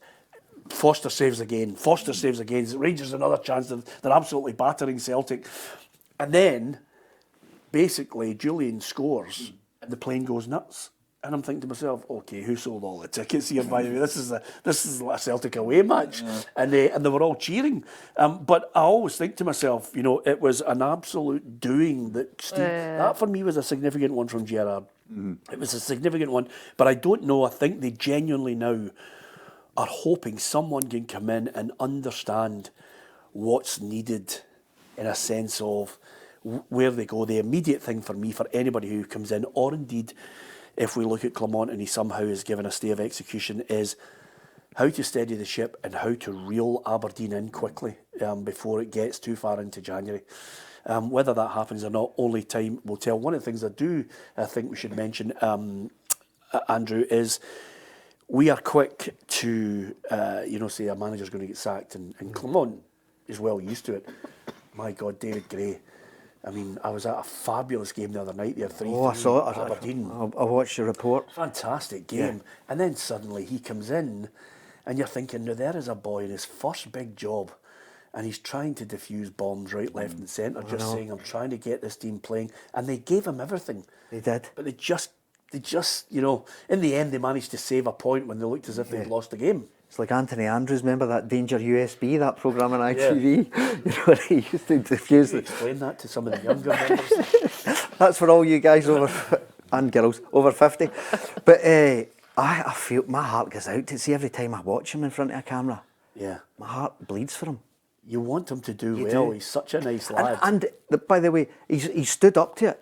Foster saves again. Rangers another chance. They're absolutely battering Celtic, and then basically Julian scores and the plane goes nuts. And I'm thinking to myself, okay, who sold all the tickets here? By the way, this is a Celtic away match, and they were all cheering. But I always think to myself, it was an absolute doing that that for me was a significant one from Gerrard. It was a significant one, but I don't know. I think they genuinely now are hoping someone can come in and understand what's needed in a sense of where they go. The immediate thing for me, for anybody who comes in, or indeed if we look at Clement and he somehow is given a stay of execution, is how to steady the ship and how to reel Aberdeen in quickly before it gets too far into January. Whether that happens or not, only time will tell. One of the things I think we should mention, Andrew, is we are quick to, say a manager's going to get sacked, and Clement is well used to it. My God, David Gray. I mean, I was at a fabulous game the other night. They had 3-3. Oh, I saw it. Aberdeen. I watched your report. Fantastic game. And then suddenly he comes in and you're thinking, now there is a boy in his first big job and he's trying to diffuse bombs right, left and centre, just saying, I'm trying to get this team playing. And they gave him everything. They did. But they just, you know, in the end they managed to save a point when they looked as if they'd lost the game. It's like Anthony Andrews, remember that Danger USB, that programme on ITV? You know, he used to diffuse it. Explain that to some of the younger members. That's for all you guys over, and girls, over 50. But I feel, my heart goes out to see every time I watch him in front of a camera. Yeah. My heart bleeds for him. You want him to do You well. do. He's such a nice lad. And by the way, he stood up to it.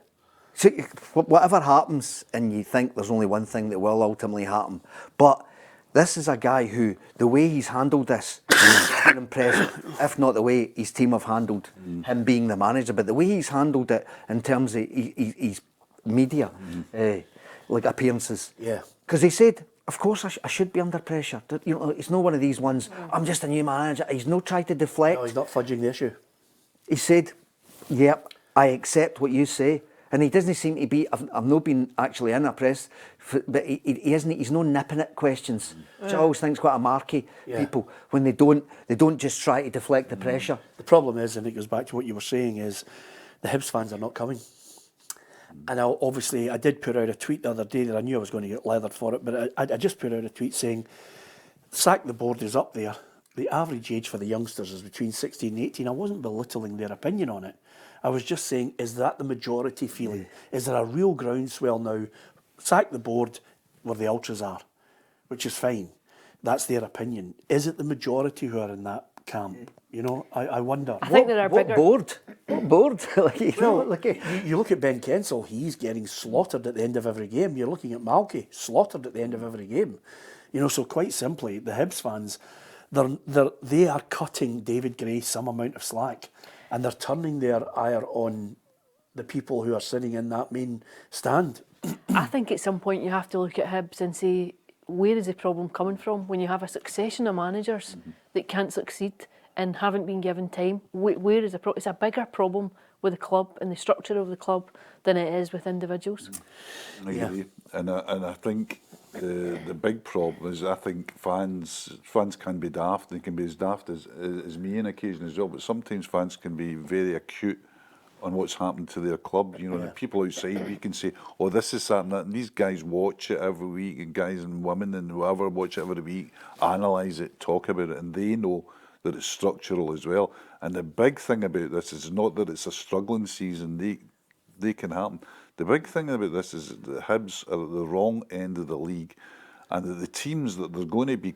So whatever happens, and you think there's only one thing that will ultimately happen, but this is a guy who, the way he's handled this, has been impressive. If not the way his team have handled him being the manager, but the way he's handled it in terms of his media, like appearances. Yeah. Because he said, of course I should be under pressure. You know, it's not one of these ones, I'm just a new manager. He's not trying to deflect. No, he's not fudging the issue. He said, yep, I accept what you say. And he doesn't seem to be, I've not been actually in a press, but he isn't, he's no nipping at questions, which I always think is quite a marky people, when they don't just try to deflect the pressure. The problem is, and it goes back to what you were saying, is the Hibs fans are not coming. And I did put out a tweet the other day that I knew I was going to get leathered for it, but I just put out a tweet saying, sack the board is up there. The average age for the youngsters is between 16 and 18. I wasn't belittling their opinion on it. I was just saying, is that the majority feeling? Is there a real groundswell now? Sack the board where the ultras are, which is fine. That's their opinion. Is it the majority who are in that camp? You know, I wonder. I think there are bigger... What board? Like, You look at Ben Kensel, he's getting slaughtered at the end of every game. You're looking at Malky, slaughtered at the end of every game. You know, so quite simply, the Hibs fans, they are cutting David Gray some amount of slack. And they're turning their ire on the people who are sitting in that main stand. I think at some point you have to look at Hibs and say, where is the problem coming from when you have a succession of managers that can't succeed and haven't been given time? Where is the problem? It's a bigger problem with the club and the structure of the club than it is with individuals. I agree. And I think the big problem is, I think fans can be daft. They can be as daft as me on occasion as well, but sometimes fans can be very acute on what's happened to their club. You know, the people outside, we can say, oh, this is that and that, and these guys watch it every week, and guys and women and whoever watch it every week, analyse it, talk about it, and they know that it's structural as well. And the big thing about this is not that it's a struggling season. They can happen. The big thing about this is that the Hibs are at the wrong end of the league, and that the teams that they're going to be,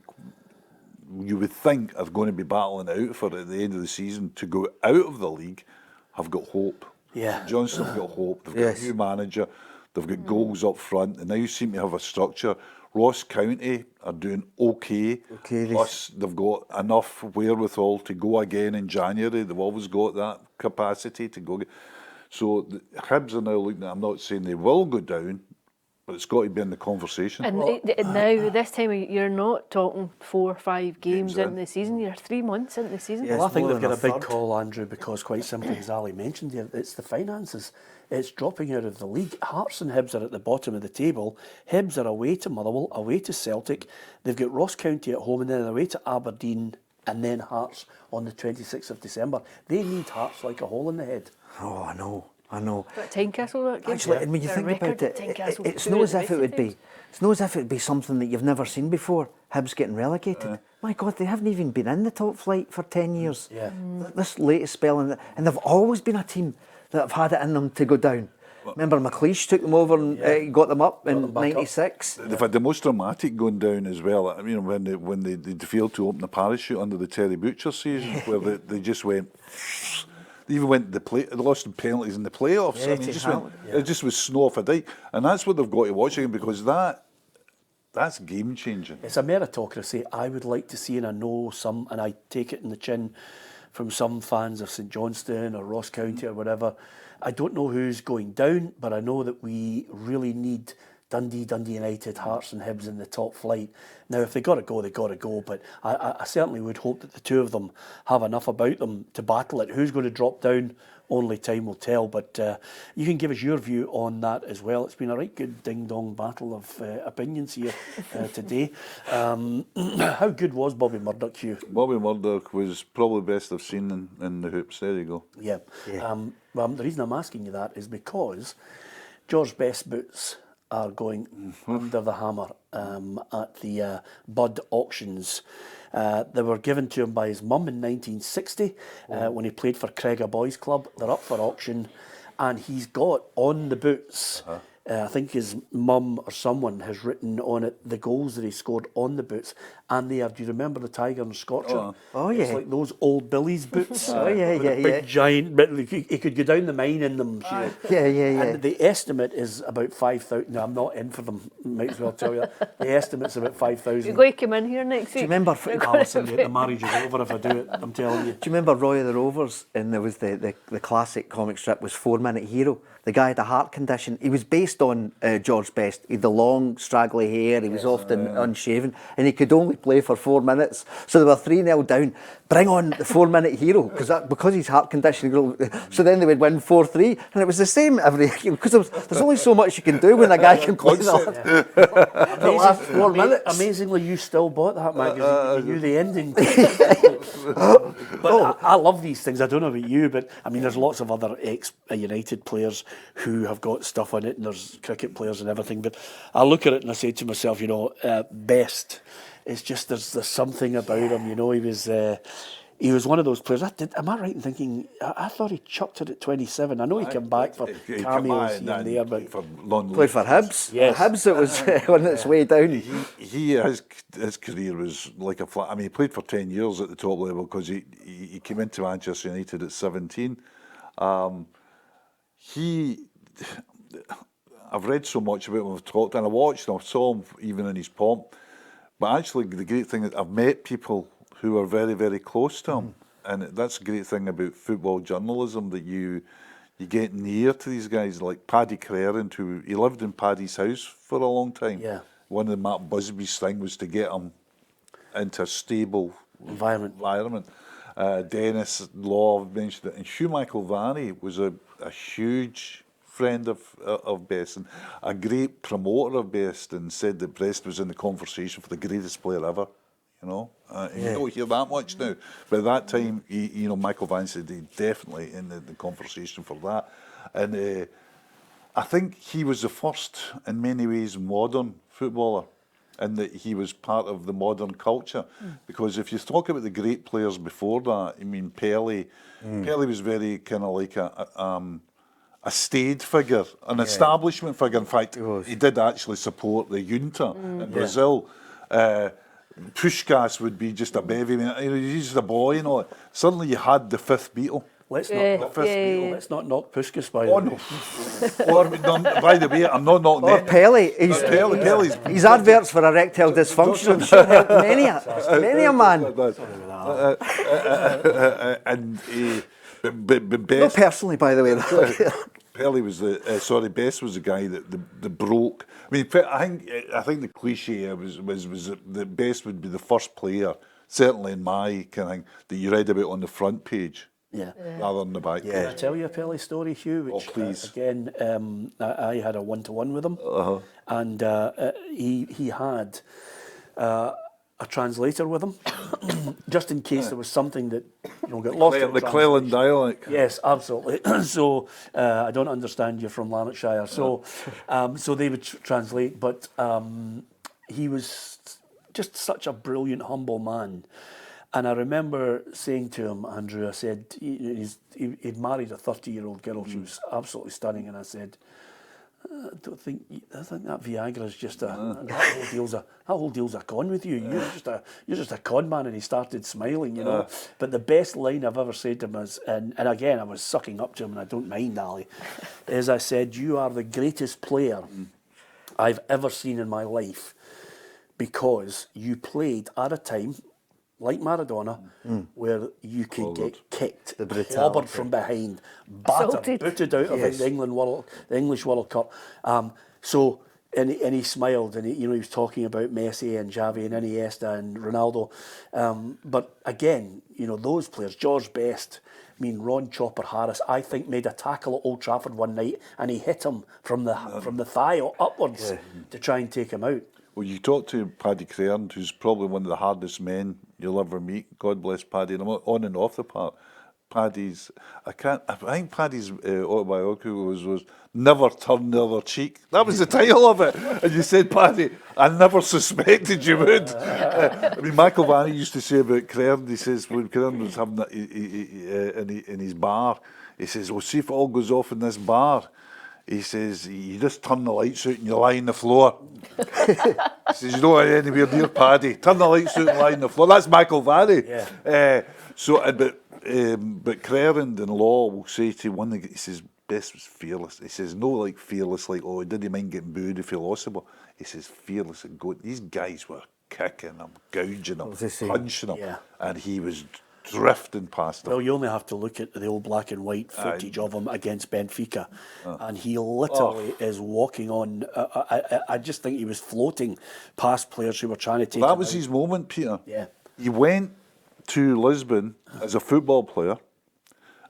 you would think, are going to be battling out for at the end of the season to go out of the league, have got hope. Yeah. Johnson have got hope. They've got a new manager. They've got goals up front. They now seem to have a structure. Ross County are doing okay. Plus, they've got enough wherewithal to go again in January. They've always got that capacity to go. So the Hibs are now looking at, I'm not saying they will go down, but it's got to be in the conversation. And now, this time, you're not talking 4 or 5 games into the season, you're 3 months into the season. Well, I think they've got a big call, Andrew, because quite simply, as Ali mentioned here, it's the finances. It's dropping out of the league. Hearts and Hibs are at the bottom of the table. Hibs are away to Motherwell, away to Celtic. They've got Ross County at home, and then away to Aberdeen, and then Hearts on the 26th of December. They need Hearts like a hole in the head. Oh, I know. But Tynecastle, that game. Actually, and when you think about it, it's not as if it would be. It's not as if it would be something that you've never seen before. Hibs getting relegated. My God, they haven't even been in the top flight for 10 years. Yeah. This latest spell, and they've always been a team that have had it in them to go down. Remember, McLeish took them over and got them up in '96. They've had the most dramatic going down as well. I mean, when they failed to open the parachute under the Terry Butcher season, where they just went. They even went they lost in penalties in the playoffs. I mean, it just was snow off a dike, and that's what they've got to watch again, because that's game changing. It's a meritocracy. I would like to see, and I know some, and I take it in the chin from some fans of St Johnstone or Ross County or whatever. I don't know who's going down, but I know that we really need Dundee United, Hearts and Hibs in the top flight. Now, if they got to go, they got to go. But I certainly would hope that the two of them have enough about them to battle it. Who's going to drop down? Only time will tell. But you can give us your view on that as well. It's been a right good ding-dong battle of opinions here today. How good was Bobby Murdoch, Hugh? Bobby Murdoch was probably best I've seen in the hoops. There you go. Yeah. Well, the reason I'm asking you that is because George Best's boots are going under the hammer at the Bud auctions. They were given to him by his mum in 1960 when he played for Craiga Boys Club. They're up for auction, and he's got on the boots, I think his mum or someone has written on it the goals that he scored on the boots, and they are, do you remember the Tiger and Scorcher? Oh, yeah. It's like those old Billy's boots. Oh, yeah, with yeah, a big giant, but he could go down the mine in them. Yeah. And the estimate is about 5,000. No, I'm not in for them, might as well tell you. The estimate's about 5,000. You're going to come in here next week. Do you remember Alison, the marriage is over if I do it, I'm telling you. Do you remember Roy of the Rovers? And there was the classic comic strip was 4 Minute Hero. The guy had a heart condition. He was based on George Best. He had the long, straggly hair. He was often unshaven. And he could only play for 4 minutes. So they were 3-0 down. Bring on the 4 Minute Hero. Because his heart condition. So then they would win 4-3. And it was the same every... Because there's only so much you can do when a guy can play the last 4 minutes. Amazingly, you still bought that magazine. You knew the ending. But I love these things. I don't know about you, but I mean, there's lots of other ex-United players who have got stuff on it, and there's cricket players and everything. But I look at it and I say to myself, Best. It's just there's something about him. He was one of those players. Am I right in thinking? I thought he chucked it at 27. I know he came back for cameos here and there, but played for Hibs. Yes. Hibs, it was on its way down. His career was like a flat. I mean, he played for 10 years at the top level because he came into Manchester United at 17. I've read so much about him, I've talked, and I watched him, I saw him even in his pomp. But actually, the great thing is I've met people who are very, very close to him. And that's a great thing about football journalism, that you get near to these guys, like Paddy Crerand, who he lived in Paddy's house for a long time. Yeah. One of the Matt Busby's thing was to get him into a stable environment. Dennis Law, I've mentioned it, and Hugh Michael Vanny was a huge friend of Best and a great promoter of Best, and said that Best was in the conversation for the greatest player ever. You don't hear that much now. But at that time, Michael Vanny said he definitely in the conversation for that. And I think he was the first, in many ways, modern footballer, and that he was part of the modern culture. Because if you talk about the great players before that, I mean, Pele was very kind of like a staid figure, an establishment figure. In fact, he did actually support the junta in Brazil. Puskás would be just a bevy. He's just a boy, Suddenly you had the fifth Beatle. Let's not knock Puskás by the way. By the way, I'm not knocking Or Pele. His adverts for erectile dysfunction, I'm sure helped many a man. But Best, not personally, by the way. Pele was Best was the guy that broke. I mean, I think the cliche was that Best would be the first player, certainly in my kind of thing, that you read about on the front page, rather than the back page. Can I tell you a Pele story, Hugh? Which, please. Again, I had a 1-to-1 with him, and he had a translator with him, just in case there was something that got lost. The Cleland dialect. Yes, absolutely. So I don't understand you from Lanarkshire. So so they would translate, but he was just such a brilliant, humble man. And I remember saying to him, Andrew, I said, he'd married a 30-year-old girl. She was absolutely stunning. And I said, I think that Viagra is just that whole deal's a con with you. You're just a con man. And he started smiling, But the best line I've ever said to him is, and again I was sucking up to him, and I don't mind, Ali, is I said, you are the greatest player I've ever seen in my life, because you played at a time like Maradona, where you could get kicked, clobbered from behind, battered, booted out of the English World Cup. So and he smiled, and he was talking about Messi and Xavi and Iniesta and Ronaldo. But again, those players, George Best, Ron Chopper Harris, I think made a tackle at Old Trafford one night, and he hit him from the thigh upwards to try and take him out. Well, you talk to Paddy Cairn, who's probably one of the hardest men you'll ever meet. God bless Paddy, and I'm on and off the park. I think Paddy's autobiography was "Never Turn the Other Cheek." That was the title of it. And you said, Paddy, I never suspected you would. Michael Vanny used to say about Cairn, he says, when Cairn was having that in his bar, he says, well, see if it all goes off in this bar. He says, you just turn the lights out and you lie on the floor. He says, you don't want anywhere near Paddy. Turn the lights out and lie on the floor. That's Michael Vanny. Yeah. But Crerand in law will say to one thing, he says, Best was fearless. He says, no like fearless, like, oh, did he mind getting booed if he lost the ball? He says, fearless and go. These guys were kicking him, gouging him, punching him, and he was drifting past him. Well, you only have to look at the old black and white footage of him against Benfica, and he literally is walking on. I just think he was floating past players who were trying to take him That was out. his moment, Peter. Yeah. He went to Lisbon as a football player,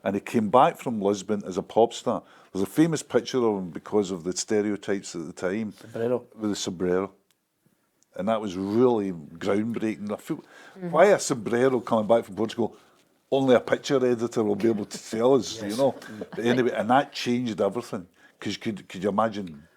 and he came back from Lisbon as a pop star. There's a famous picture of him because of the stereotypes at the time with the sombrero. And that was really groundbreaking. Why a sombrero coming back from Portugal? Only a picture editor will be able to tell us, But anyway, and that changed everything. Because could you imagine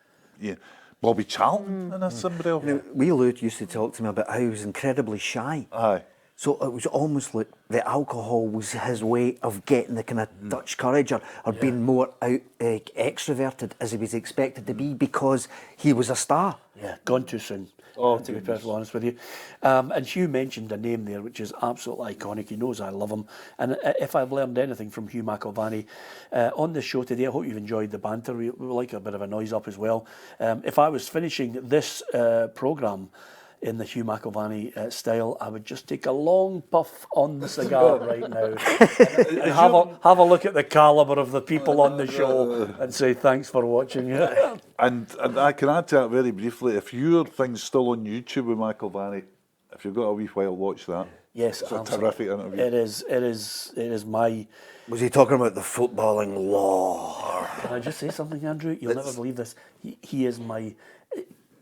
Bobby Charlton in a sombrero? Wee Lou used to talk to me about how he was incredibly shy. Aye. So it was almost like the alcohol was his way of getting the kind of Dutch courage or being more extroverted as he was expected to be because he was a star. Yeah, gone too soon. To be perfectly honest with you. And Hugh mentioned a name there which is absolutely iconic. He knows I love him. And if I've learned anything from Hugh McIlvanney on the show today, I hope you've enjoyed the banter. We like a bit of a noise up as well. If I was finishing this programme in the Hugh McIlvanney style, I would just take a long puff on the cigar right now and have a look at the calibre of the people on the show and say thanks for watching. And I can add to that very briefly. If your thing's still on YouTube with McIlvanney, if you've got a wee while, watch that. Yes, it's a terrific interview. It is my... Was he talking about the footballing law? Can I just say something, Andrew? You'll never believe this. He is my...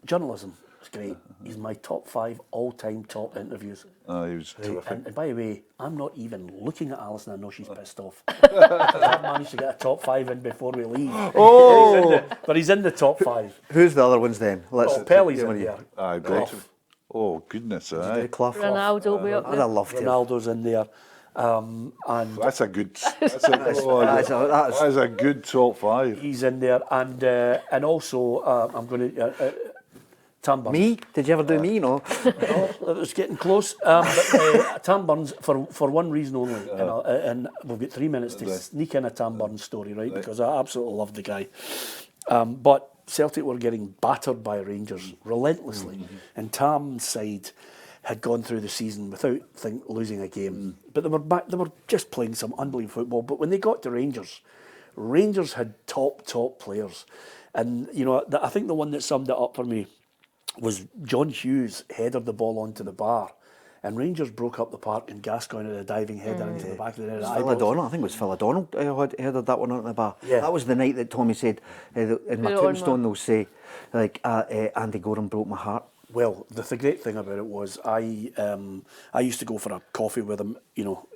Journalism is great. He's my top 5 all-time top interviews. He was terrific. And by the way, I'm not even looking at Alison. I know she's pissed off. I've managed to get a top 5 in before we leave. Oh! But he's in the top 5. Who's the other ones then? Pelly's in there. I got him. Oh, goodness. Ronaldo will be up there. I'd have loved to. Ronaldo's in there. And that's a good. That's a good top 5. He's in there, and also I'm going to Tam Burns. Me? Did you ever do me? No. No, it was getting close. But Tam Burns for one reason only, and we've got 3 minutes to sneak in a Tam Burns story, right? Because I absolutely love the guy. But Celtic were getting battered by Rangers relentlessly, and Tam's side had gone through the season without losing a game. But they were just playing some unbelievable football. But when they got to Rangers had top players, and I think the one that summed it up for me was John Hughes headed the ball onto the bar, and Rangers broke up the park, and Gascoigne had a diving header into the back of the net. Phil O'Donnell, I think it was Phil O'Donnell had headed that one onto the bar. Yeah. That was the night that Tommy said, in my tombstone they'll say, Andy Goram broke my heart. Well, the great thing about it was I used to go for a coffee with him.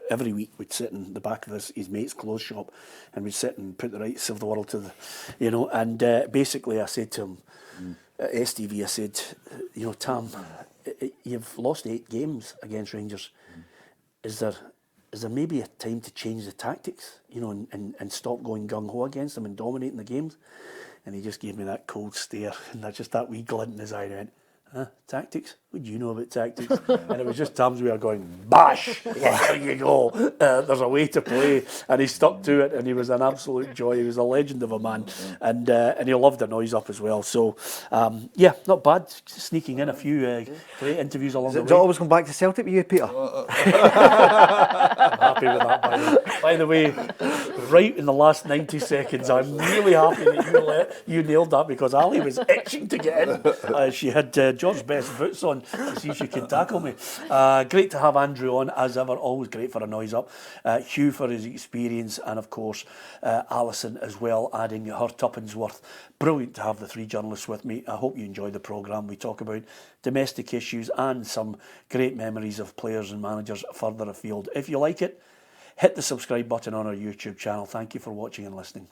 Every week we'd sit in the back of his mate's clothes shop, and we'd sit and put the rights of the world to the, and basically I said to him, STV, I said, Tam, you've lost 8 games against Rangers. Is there maybe a time to change the tactics, and stop going gung-ho against them and dominating the games? And he just gave me that cold stare, and that wee glint in his eye, and I went, tactics? What do you know about tactics? And it was just Tam's way of going, bash! There you go. There's a way to play. And he stuck to it, and he was an absolute joy. He was a legend of a man. And he loved the noise up as well. So, not bad. Sneaking in a few great interviews along the way. Does it always come back to Celtic with you, Peter? I'm happy with that, by the way. By the way, right in the last 90 seconds, I'm really happy that you nailed that, because Ali was itching to get in. She had George's best boots on to see if she could tackle me. Great to have Andrew on, as ever. Always great for a noise up. Hugh for his experience, and of course Alison as well, adding her tuppence worth. Brilliant to have the three journalists with me. I hope you enjoy the programme. We talk about domestic issues and some great memories of players and managers further afield. If you like it, hit the subscribe button on our YouTube channel. Thank you for watching and listening.